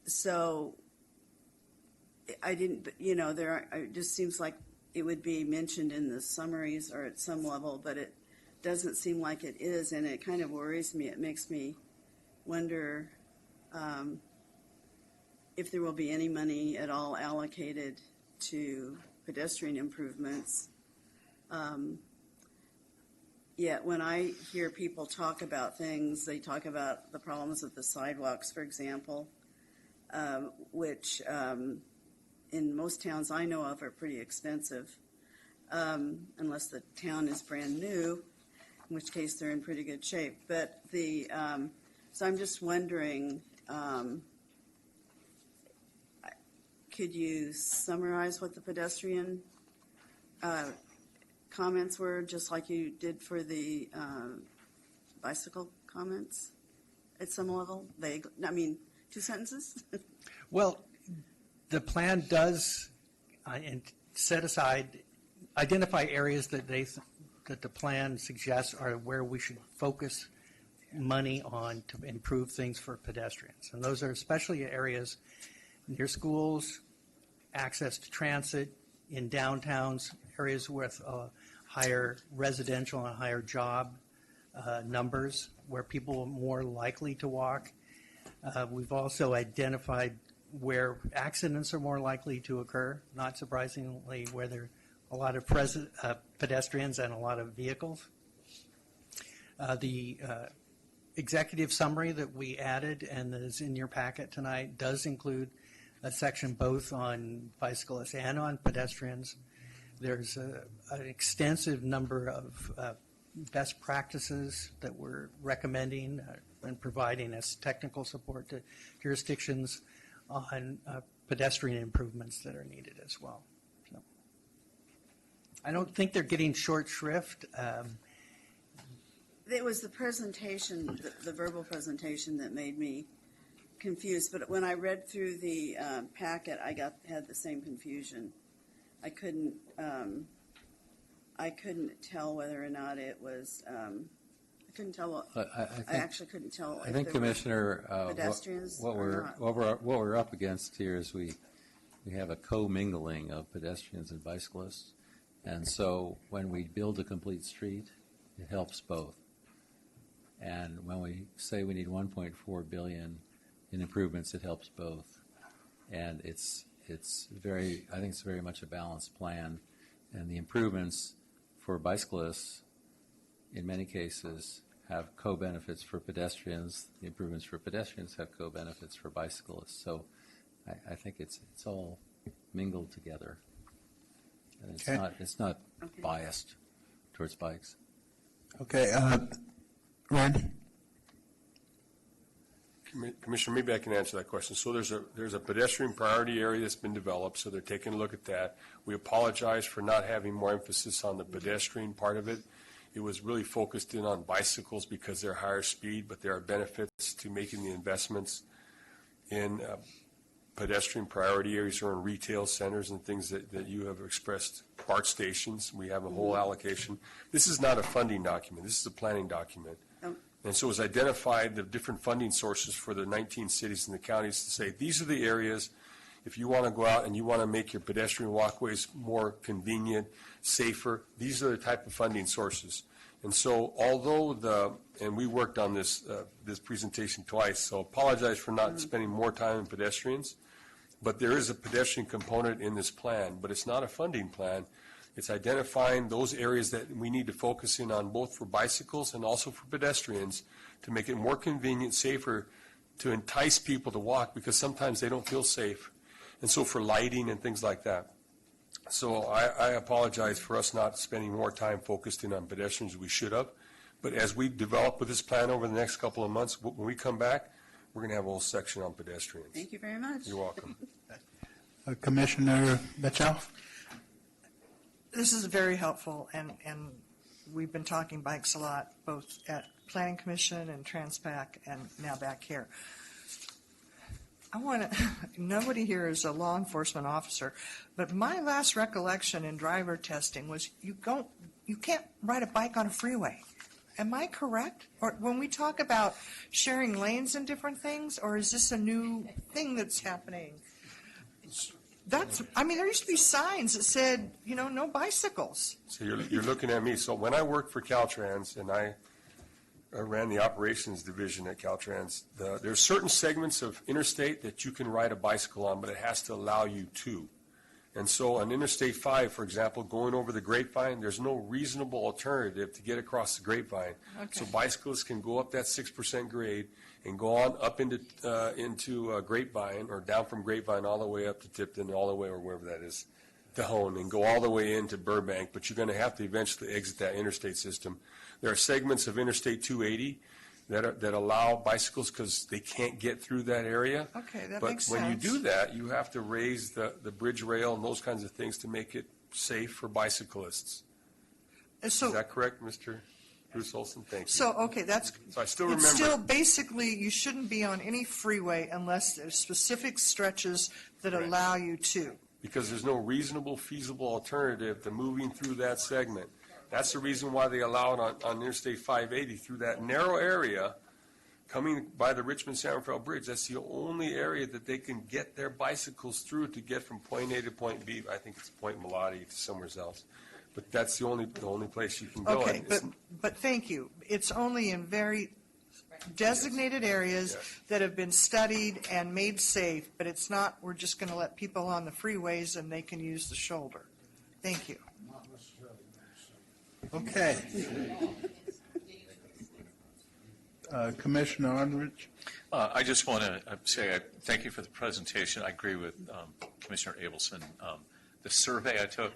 So I didn't, it just seems like it would be mentioned in the summaries or at some level, but it doesn't seem like it is, and it kind of worries me. It makes me wonder if there will be any money at all allocated to pedestrian improvements. Yet when I hear people talk about things, they talk about the problems with the sidewalks, for example, which in most towns I know of are pretty expensive, unless the town is brand new, in which case they're in pretty good shape. But so I'm just wondering, could you summarize what the pedestrian comments were, just like you did for the bicycle comments at some level? Vague, 2 sentences? Well, the plan does identify areas that that the plan suggests are where we should focus money on to improve things for pedestrians. And those are especially areas near schools, access to transit, in downtowns, areas with higher residential and higher job numbers where people are more likely to walk. We've also identified where accidents are more likely to occur, not surprisingly, where there are a lot of pedestrians and a lot of vehicles. The executive summary that we added and that is in your packet tonight does include a section both on bicyclists and on pedestrians. There's an extensive number of best practices that we're recommending and providing as technical support to jurisdictions on pedestrian improvements that are needed as well. So, I don't think they're getting short shrift. It was the presentation, the verbal presentation that made me confused. But when I read through the packet, I had the same confusion. I couldn't tell whether or not it was. I couldn't tell what. I actually couldn't tell. I think, Commissioner, pedestrians what we're up against here is we have a commingling of pedestrians and bicyclists, and so when we build a complete street, it helps both. And when we say we need 1.4 billion in improvements, it helps both. And it's very, I think it's very much a balanced plan. And the improvements for bicyclists, in many cases, have co-benefits for pedestrians. The improvements for pedestrians have co-benefits for bicyclists. So I think it's all mingled together. And it's not biased towards bikes. Okay, Randy? Commissioner, maybe I can answer that question. So there's a pedestrian priority area that's been developed, so they're taking a look at that. We apologize for not having more emphasis on the pedestrian part of it. It was really focused in on bicycles because they're higher speed, but there are benefits to making the investments in pedestrian priority areas or in retail centers and things that you have expressed. BART stations, we have a whole allocation. This is not a funding document. This is a planning document. And so it was identified the different funding sources for the 19 cities and the counties to say, these are the areas, if you want to go out and you want to make your pedestrian walkways more convenient, safer, these are the type of funding sources. And so although and we worked on this presentation twice, so apologize for not spending more time on pedestrians, but there is a pedestrian component in this plan, but it's not a funding plan. It's identifying those areas that we need to focus in on both for bicycles and also for pedestrians to make it more convenient, safer, to entice people to walk because sometimes they don't feel safe. And so for lighting and things like that. So I apologize for us not spending more time focused in on pedestrians as we should have. But as we develop with this plan over the next couple of months, when we come back, we're going to have a whole section on pedestrians. Thank you very much. You're welcome. Commissioner Mitchell? This is very helpful, and we've been talking bikes a lot, both at Planning Commission and Transpac, and now back here. Nobody here is a law enforcement officer, but my last recollection in driver testing was you can't ride a bike on a freeway. Am I correct? Or when we talk about sharing lanes and different things, or is this a new thing that's happening? There used to be signs that said, no bicycles. So you're looking at me. So when I worked for Caltrans and I ran the operations division at Caltrans, there's certain segments of interstate that you can ride a bicycle on, but it has to allow you to. And so on Interstate 5, for example, going over the Grapevine, there's no reasonable alternative to get across the Grapevine. Okay. So bicyclists can go up that 6% grade and go on up into Grapevine, or down from Grapevine all the way up to Tipton, all the way, or wherever that is, to Hone, and go all the way into Burbank. But you're going to have to eventually exit that interstate system. There are segments of Interstate 280 that allow bicycles because they can't get through that area. Okay, that but makes sense. when you do that, you have to raise the bridge rail and those kinds of things to make it safe for bicyclists. Is that correct, Mr. Bruce Olson? Thank you. So, okay, So I still remember. It's still basically you shouldn't be on any freeway unless there's specific stretches that allow you to. Because there's no reasonable, feasible alternative to moving through that segment. That's the reason why they allow it on Interstate 580 through that narrow area coming by the Richmond-San Rafael Bridge. That's the only area that they can get their bicycles through to get from point A to point B. I think it's Point Melody to somewhere else. But that's the only place you can go. Okay, but thank you. It's only in very designated areas that have been studied and made safe, but it's not we're just going to let people on the freeways and they can use the shoulder. Thank you. Okay. Commissioner Arnrich? I just want to say thank you for the presentation. I agree with Commissioner Abelson. The survey I took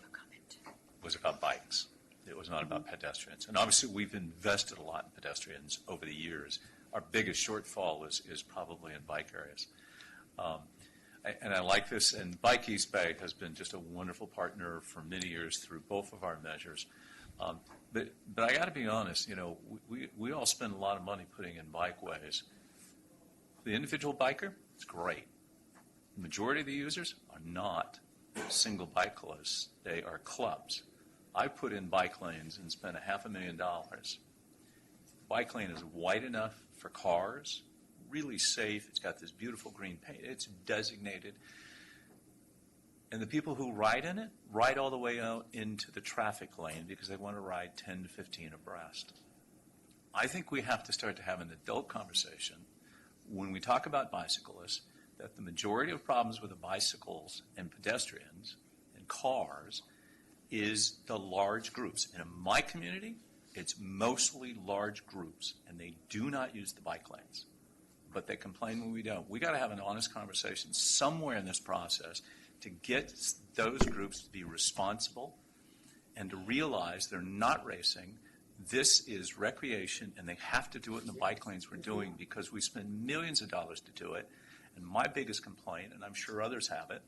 was about bikes. It was not about pedestrians. And obviously, we've invested a lot in pedestrians over the years. Our biggest shortfall is probably in bike areas. And I like this, and Bike East Bay has been just a wonderful partner for many years through both of our measures. But I got to be honest, we all spend a lot of money putting in bikeways. The individual biker, it's great. The majority of the users are not single bicyclists. They are clubs. I put in bike lanes and spent $500,000. Bike lane is wide enough for cars, really safe. It's got this beautiful green paint. It's designated. And the people who ride in it ride all the way out into the traffic lane because they want to ride 10 to 15 abreast. I think we have to start to have an adult conversation when we talk about bicyclists that the majority of problems with the bicycles and pedestrians and cars is the large groups. And in my community, it's mostly large groups, and they do not use the bike lanes. But they complain when we don't. We got to have an honest conversation somewhere in this process to get those groups to be responsible and to realize they're not racing. This is recreation, and they have to do it in the bike lanes we're doing because we spend millions of dollars to do it. And my biggest complaint, and I'm sure others have it,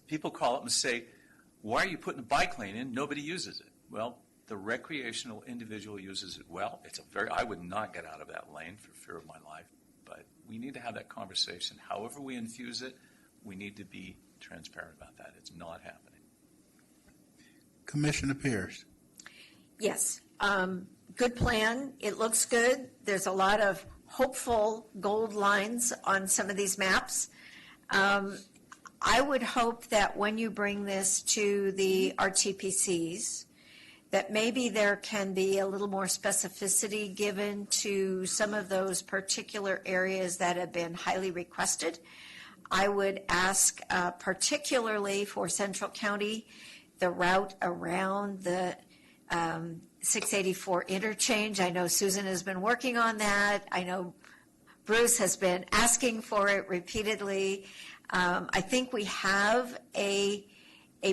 people call up and say, why are you putting a bike lane in? Nobody uses it. Well, the recreational individual uses it well. I would not get out of that lane for fear of my life. But we need to have that conversation. However we infuse it, we need to be transparent about that. It's not happening. Commissioner Pierce? Yes. Good plan. It looks good. There's a lot of hopeful gold lines on some of these maps. I would hope that when you bring this to the RTPCs, that maybe there can be a little more specificity given to some of those particular areas that have been highly requested. I would ask particularly for Central County, the route around the 684 interchange. I know Susan has been working on that. I know Bruce has been asking for it repeatedly. I think we have a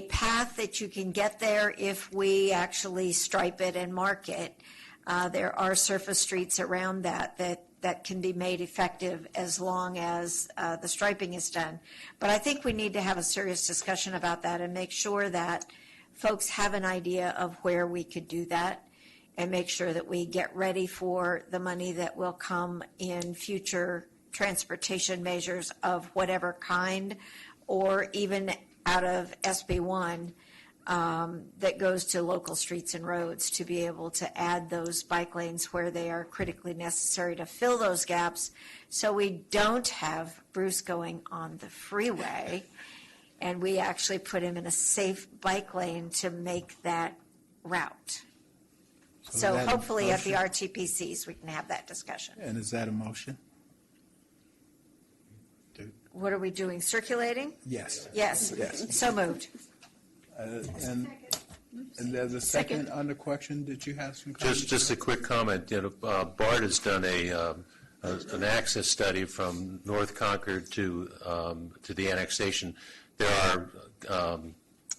path that you can get there if we actually stripe it and mark it. There are surface streets around that can be made effective as long as the striping is done. But I think we need to have a serious discussion about that and make sure that folks have an idea of where we could do that and make sure that we get ready for the money that will come in future transportation measures of whatever kind, or even out of SB1 that goes to local streets and roads to be able to add those bike lanes where they are critically necessary to fill those gaps so we don't have Bruce going on the freeway and we actually put him in a safe bike lane to make that route. So hopefully at the RTPCs we can have that discussion. And is that a motion? What are we doing, circulating? Yes. Yes. Yes. So moved. And there's a second under question. Did you have some comments? Just a quick comment. BART has done an access study from North Concord to the annexation. There are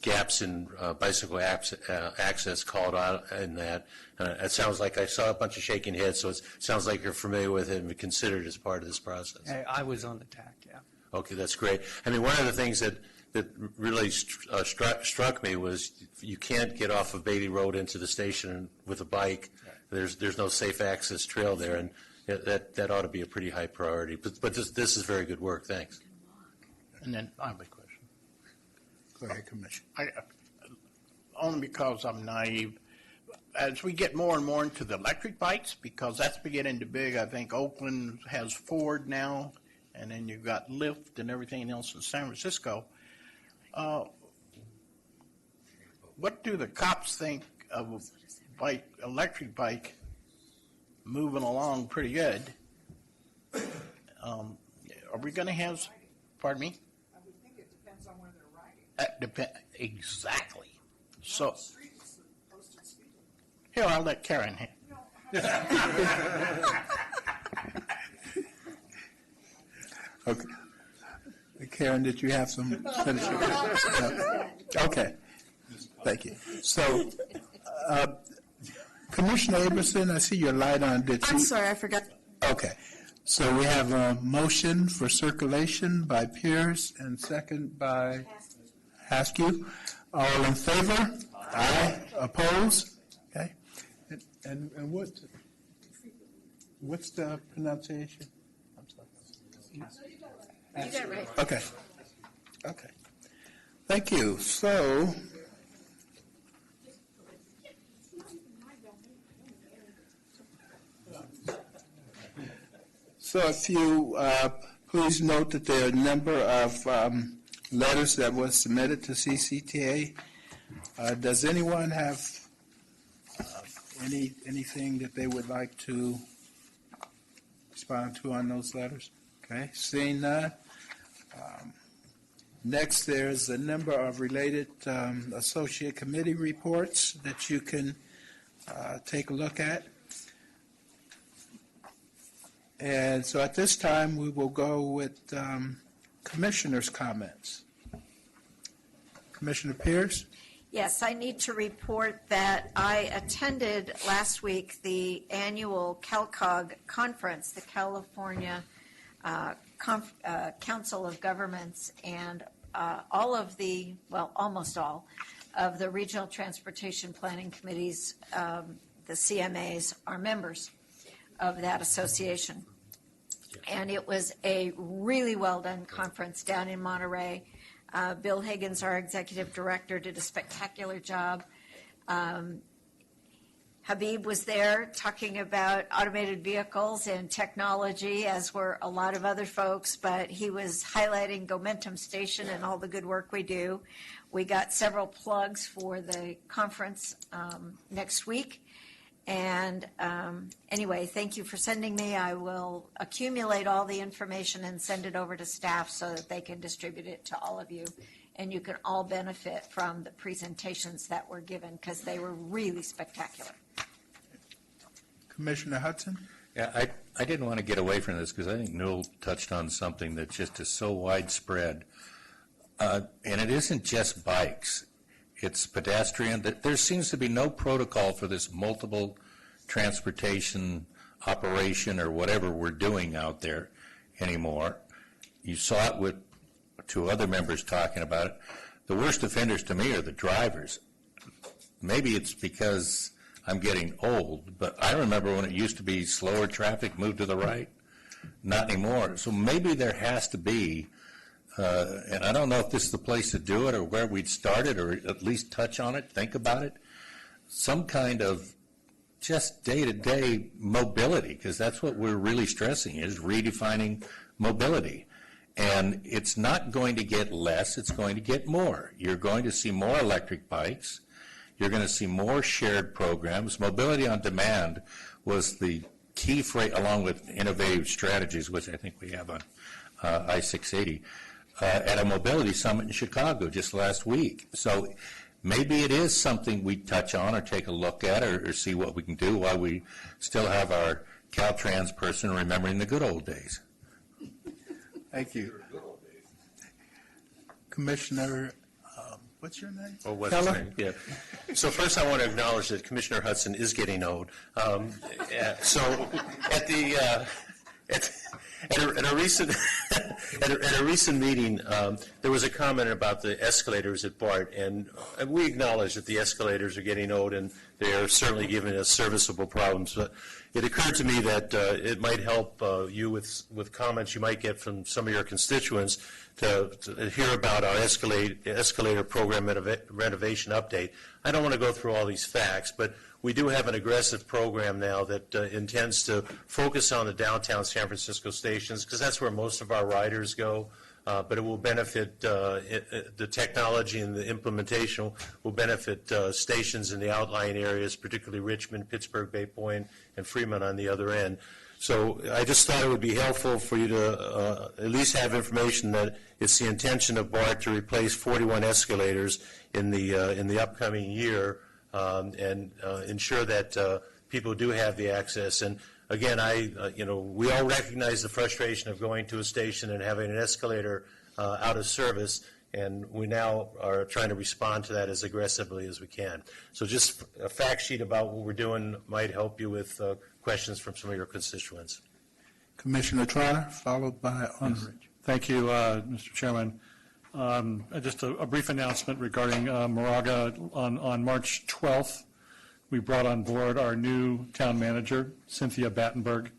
gaps in bicycle access called out in that. It sounds like I saw a bunch of shaking heads, so it sounds like you're familiar with it and considered as part of this process. I was on the TAC, yeah. Okay, that's great. I mean, one of the things that really struck me was you can't get off of Beatty Road into the station with a bike. There's no safe access trail there, and that ought to be a pretty high priority. But this is very good work. Thanks. And then I have a question. Go ahead, Commissioner. Only because I'm naive. As we get more and more into the electric bikes, because that's beginning to big, I think Oakland has Ford now, and then you've got Lyft and everything else in San Francisco. What do the cops think of a electric bike moving along pretty good? Are we going to have, pardon me? I would think it depends on where they're riding. Exactly. So, here, I'll let Karen. Okay. Karen, did you have some finishing? No. Okay. Thank you. So, Commissioner Aberson, I see your light on. I'm sorry, I forgot. Okay. So we have a motion for circulation by Pierce and second by Askew. All in favor? Aye. Opposed? Okay. And what's the pronunciation? I'm sorry. You got it right. Okay. Okay. Thank you. So if you please note that there are a number of letters that were submitted to CCTA. Does anyone have anything that they would like to respond to on those letters? Okay, seeing none. Next, there's a number of related associate committee reports that you can take a look at. And so at this time, we will go with commissioners' comments. Commissioner Pierce? Yes, I need to report that I attended last week the annual CalCog conference, the California Council of Governments, and all of the, well, almost all of the regional transportation planning committees, the CMAs, are members of that association. And it was a really well-done conference down in Monterey. Bill Higgins, our executive director, did a spectacular job. Habib was there talking about automated vehicles and technology, as were a lot of other folks, but he was highlighting Gomentum Station and all the good work we do. We got several plugs for the conference next week. And anyway, thank you for sending me. I will accumulate all the information and send it over to staff so that they can distribute it to all of you. And you can all benefit from the presentations that were given because they were really spectacular. Commissioner Hudson? Yeah, I didn't want to get away from this because I think Newell touched on something that just is so widespread. And it isn't just bikes. It's pedestrian. There seems to be no protocol for this multiple transportation operation or whatever we're doing out there anymore. You saw it with two other members talking about it. The worst offenders to me are the drivers. Maybe it's because I'm getting old, but I remember when it used to be slower traffic, move to the right. Not anymore. So maybe there has to be and I don't know if this is the place to do it or where we'd start it or at least touch on it, think about it, some kind of just day-to-day mobility, because that's what we're really stressing is redefining mobility. And it's not going to get less, it's going to get more. You're going to see more electric bikes. You're going to see more shared programs. Mobility on demand was the key phrase, along with innovative strategies, which I think we have on I-680. At a mobility summit in Chicago just last week. So maybe it is something we touch on or take a look at or see what we can do while we still have our Caltrans person remembering the good old days. Thank you. Commissioner, what's your name? Oh, what's his name? Yeah. So first I want to acknowledge that Commissioner Hudson is getting old. So at the... At a recent meeting, there was a comment about the escalators at BART, and we acknowledge that the escalators are getting old and they are certainly giving us serviceable problems. But it occurred to me that it might help you with comments you might get from some of your constituents to hear about our escalator program renovation update. I don't want to go through all these facts, but we do have an aggressive program now that intends to focus on the downtown San Francisco stations because that's where most of our riders go, but it will benefit the technology and the implementation will benefit stations in the outlying areas, particularly Richmond, Pittsburgh, Bay Point, and Fremont on the other end. So I just thought it would be helpful for you to at least have information that it's the intention of BART to replace 41 escalators in the upcoming year and ensure that people do have the access. And again, we all recognize the frustration of going to a station and having an escalator out of service, and we now are trying to respond to that as aggressively as we can. So just a fact sheet about what we're doing might help you with questions from some of your constituents. Commissioner Trotter, followed by Unrich. Thank you, Mr. Chairman. Just a brief announcement regarding Moraga. On March 12th, we brought on board our new town manager, Cynthia Battenberg,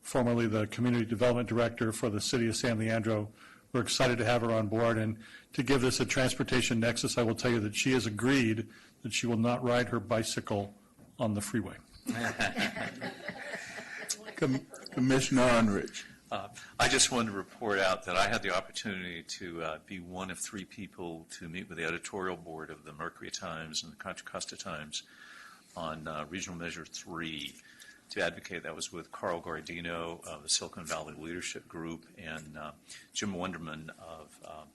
formerly the Community Development Director for the City of San Leandro. We're excited to have her on board, and to give this a transportation nexus, I will tell you that she has agreed that she will not ride her bicycle on the freeway. Commissioner Unrich. I just wanted to report out that I had the opportunity to be one of 3 people to meet with the editorial board of the Mercury Times and the Contra Costa Times on Regional Measure 3 to advocate. That was with Carl Guardino of the Silicon Valley Leadership Group and Jim Wonderman of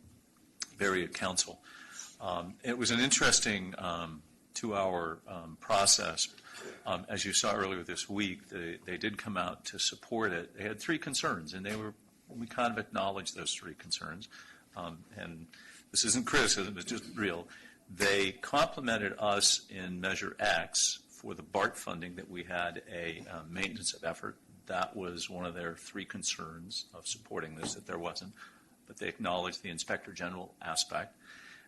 Barry Council. It was an interesting 2-hour process. As you saw earlier this week, they did come out to support it. They had 3 concerns, and we kind of acknowledged those 3 concerns. And this isn't criticism, it's just real. They complimented us in Measure X for the BART funding that we had a maintenance of effort. That was one of their 3 concerns of supporting this, that there wasn't. But they acknowledged the Inspector General aspect,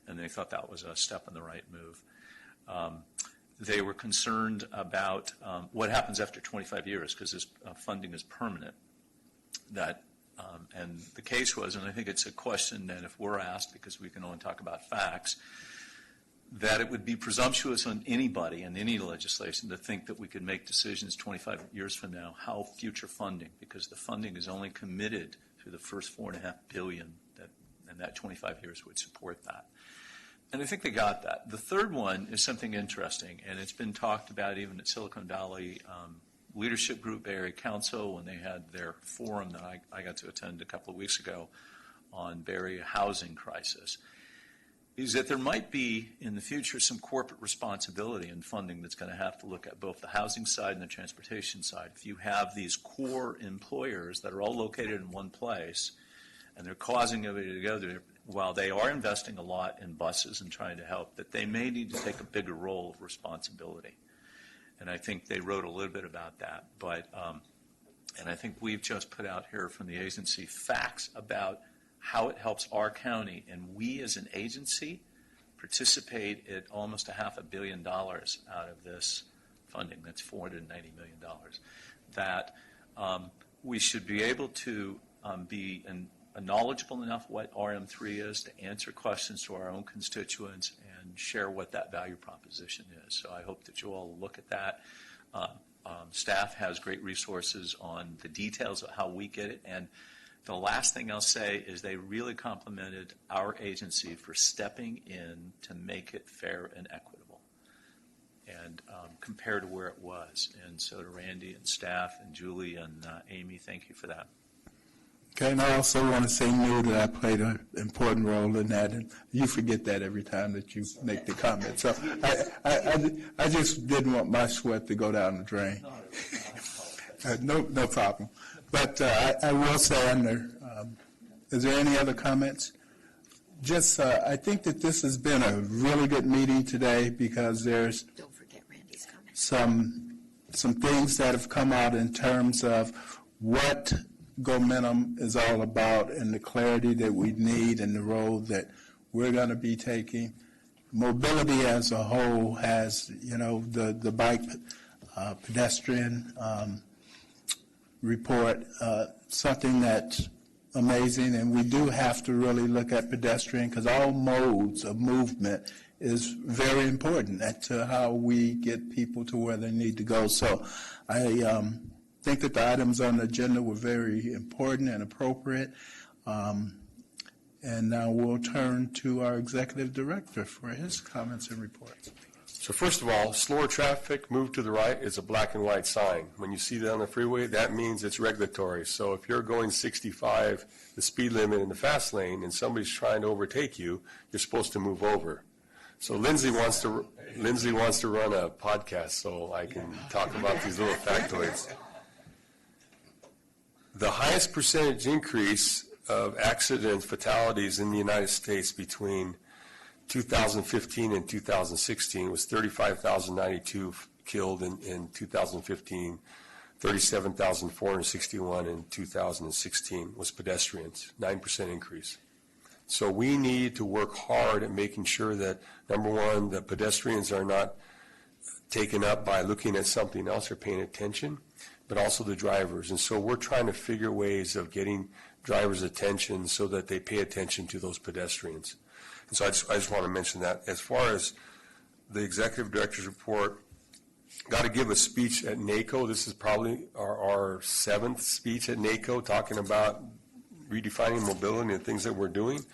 and they thought that was a step in the right move. They were concerned about what happens after 25 years, because this funding is permanent. And the case was, and I think it's a question that if we're asked, because we can only talk about facts, that it would be presumptuous on anybody in any legislation to think that we could make decisions 25 years from now how future funding, because the funding is only committed to the first $4.5 billion, and that 25 years would support that. And I think they got that. The third one is something interesting, and it's been talked about even at Silicon Valley Leadership Group, Area Council, when they had their forum that I got to attend a couple of weeks ago on Bay Area housing crisis, is that there might be in the future some corporate responsibility in funding that's going to have to look at both the housing side and the transportation side. If you have these core employers that are all located in one place and they're causing everybody to go there, while they are investing a lot in buses and trying to help, that they may need to take a bigger role of responsibility. And I think they wrote a little bit about that. But, and I think we've just put out here from the agency facts about how it helps our county, and we as an agency participate at almost $500 million out of this funding. That's $490 million. That we should be able to be knowledgeable enough what RM3 is to answer questions to our own constituents and share what that value proposition is. So I hope that you all look at that. Staff has great resources on the details of how we get it. And the last thing I'll say is they really complimented our agency for stepping in to make it fair and equitable and compared to where it was. And so to Randy and staff and Julie and Amy, thank you for that. Okay, and I also want to say, Neil, that I played an important role in that, and you forget that every time that you make the comment. So I just didn't want my sweat to go down the drain. No problem. But I will say, is there any other comments? Just, I think that this has been a really good meeting today because there's Don't forget Randy's comment. some things that have come out in terms of what Momentum is all about and the clarity that we need and the role that we're going to be taking. Mobility as a whole has, the bike pedestrian report, something that's amazing, and we do have to really look at pedestrian because all modes of movement is very important to how we get people to where they need to go. So I think that the items on the agenda were very important and appropriate. And now we'll turn to our executive director for his comments and reports. So first of all, slower traffic, move to the right is a black and white sign. When you see that on the freeway, that means it's regulatory. So if you're going 65, the speed limit in the fast lane, and somebody's trying to overtake you, you're supposed to move over. So Lindsay wants to run a podcast so I can talk about these little factoids. the highest percentage increase of accident fatalities in the United States between 2015 and 2016 was 35,092 killed in 2015, 37,461 in 2016 was pedestrians, 9% increase. So we need to work hard at making sure that, number one, the pedestrians are not taken up by looking at something else or paying attention, but also the drivers. And so we're trying to figure ways of getting drivers' attention so that they pay attention to those pedestrians. And so I just want to mention that. As far as the executive director's report, got to give a speech at NACO. This is probably our 7th speech at NACO, talking about redefining mobility and things that we're doing.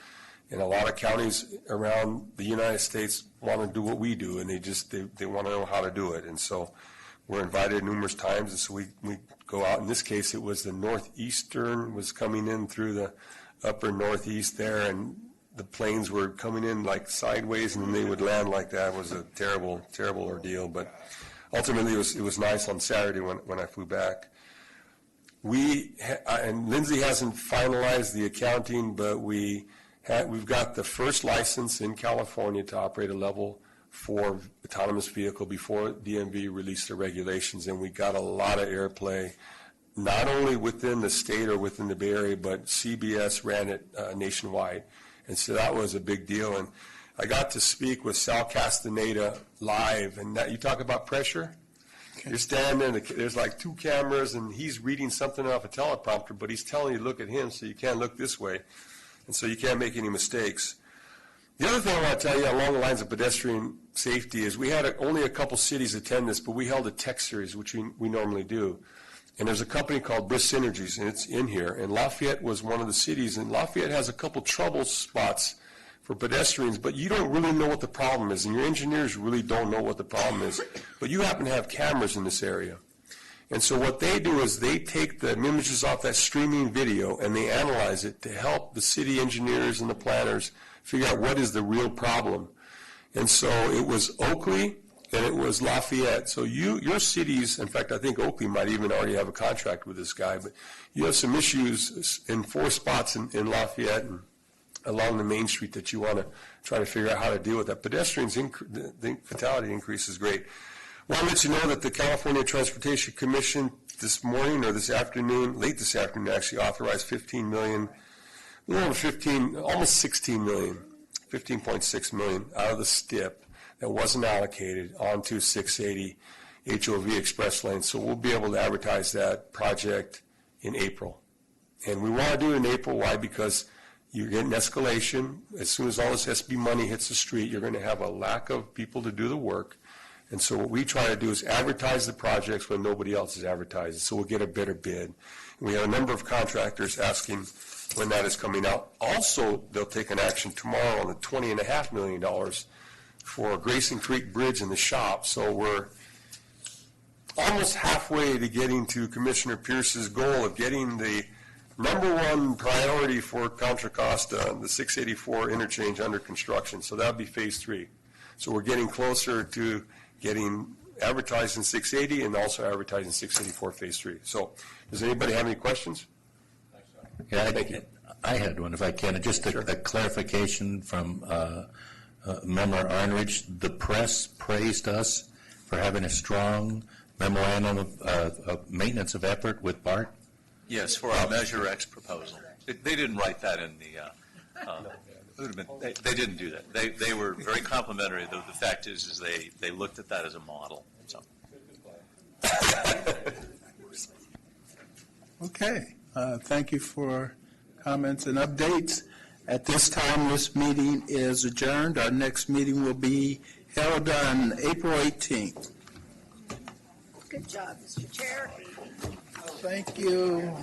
And a lot of counties around the United States want to do what we do, and they want to know how to do it. And so we're invited numerous times, and so we go out. In this case, it was the Northeastern was coming in through the upper Northeast there, and the planes were coming in like sideways, and then they would land like that. It was a terrible, terrible ordeal. But ultimately, it was nice on Saturday when I flew back. And Lindsay hasn't finalized the accounting, but we've got the first license in California to operate a level 4 autonomous vehicle before DMV released the regulations, and we got a lot of airplay, not only within the state or within the Bay Area, but CBS ran it nationwide. And so that was a big deal. And I got to speak with Sal Castaneda live, and you talk about pressure. You're standing there, there's like 2 cameras, and he's reading something off a teleprompter, but he's telling you to look at him, so you can't look this way. And so you can't make any mistakes. The other thing I want to tell you along the lines of pedestrian safety is we had only a couple cities attend this, but we held a tech series, which we normally do. And there's a company called Brisk Synergies, and it's in here. And Lafayette was one of the cities, and Lafayette has a couple trouble spots for pedestrians, but you don't really know what the problem is, and your engineers really don't know what the problem is. But you happen to have cameras in this area. And so what they do is they take the images off that streaming video and they analyze it to help the city engineers and the planners figure out what is the real problem. And so it was Oakley and it was Lafayette. So your cities, in fact, I think Oakley might even already have a contract with this guy, but you have some issues in 4 spots in Lafayette and along the main street that you want to try to figure out how to deal with that. Pedestrians, the fatality increase is great. I want to let you know that the California Transportation Commission this morning or this afternoon, late this afternoon actually, authorized $15 million, a little over 15, almost 16 million, 15.6 million out of the STIP that wasn't allocated onto 680 HOV express lanes. So we'll be able to advertise that project in April. And we want to do it in April. Why? Because you're getting escalation. As soon as all this SB money hits the street, you're going to have a lack of people to do the work. And so what we try to do is advertise the projects when nobody else is advertising, so we'll get a better bid. And we have a number of contractors asking when that is coming out. Also, they'll take an action tomorrow on the $20.5 million for Grayson Creek Bridge in the shop. So we're almost halfway to getting to Commissioner Pierce's goal of getting the #1 priority for Contra Costa, the 684 interchange under construction. So that'll be phase 3. So we're getting closer to getting advertised in 680 and also advertised in 684 phase 3. So does anybody have any questions? Yeah, I had one, if I can. Just a clarification from Member Arnridge. The press praised us for having a strong memorandum of maintenance of effort with BART. Yes, for our Measure X proposal. They didn't write that in the, they didn't do that. They were very complimentary, though the fact is they looked at that as a model. So. Okay, thank you for comments and updates. At this time, this meeting is adjourned. Our next meeting will be held on April 18th. Good job, Mr. Chair. Thank you.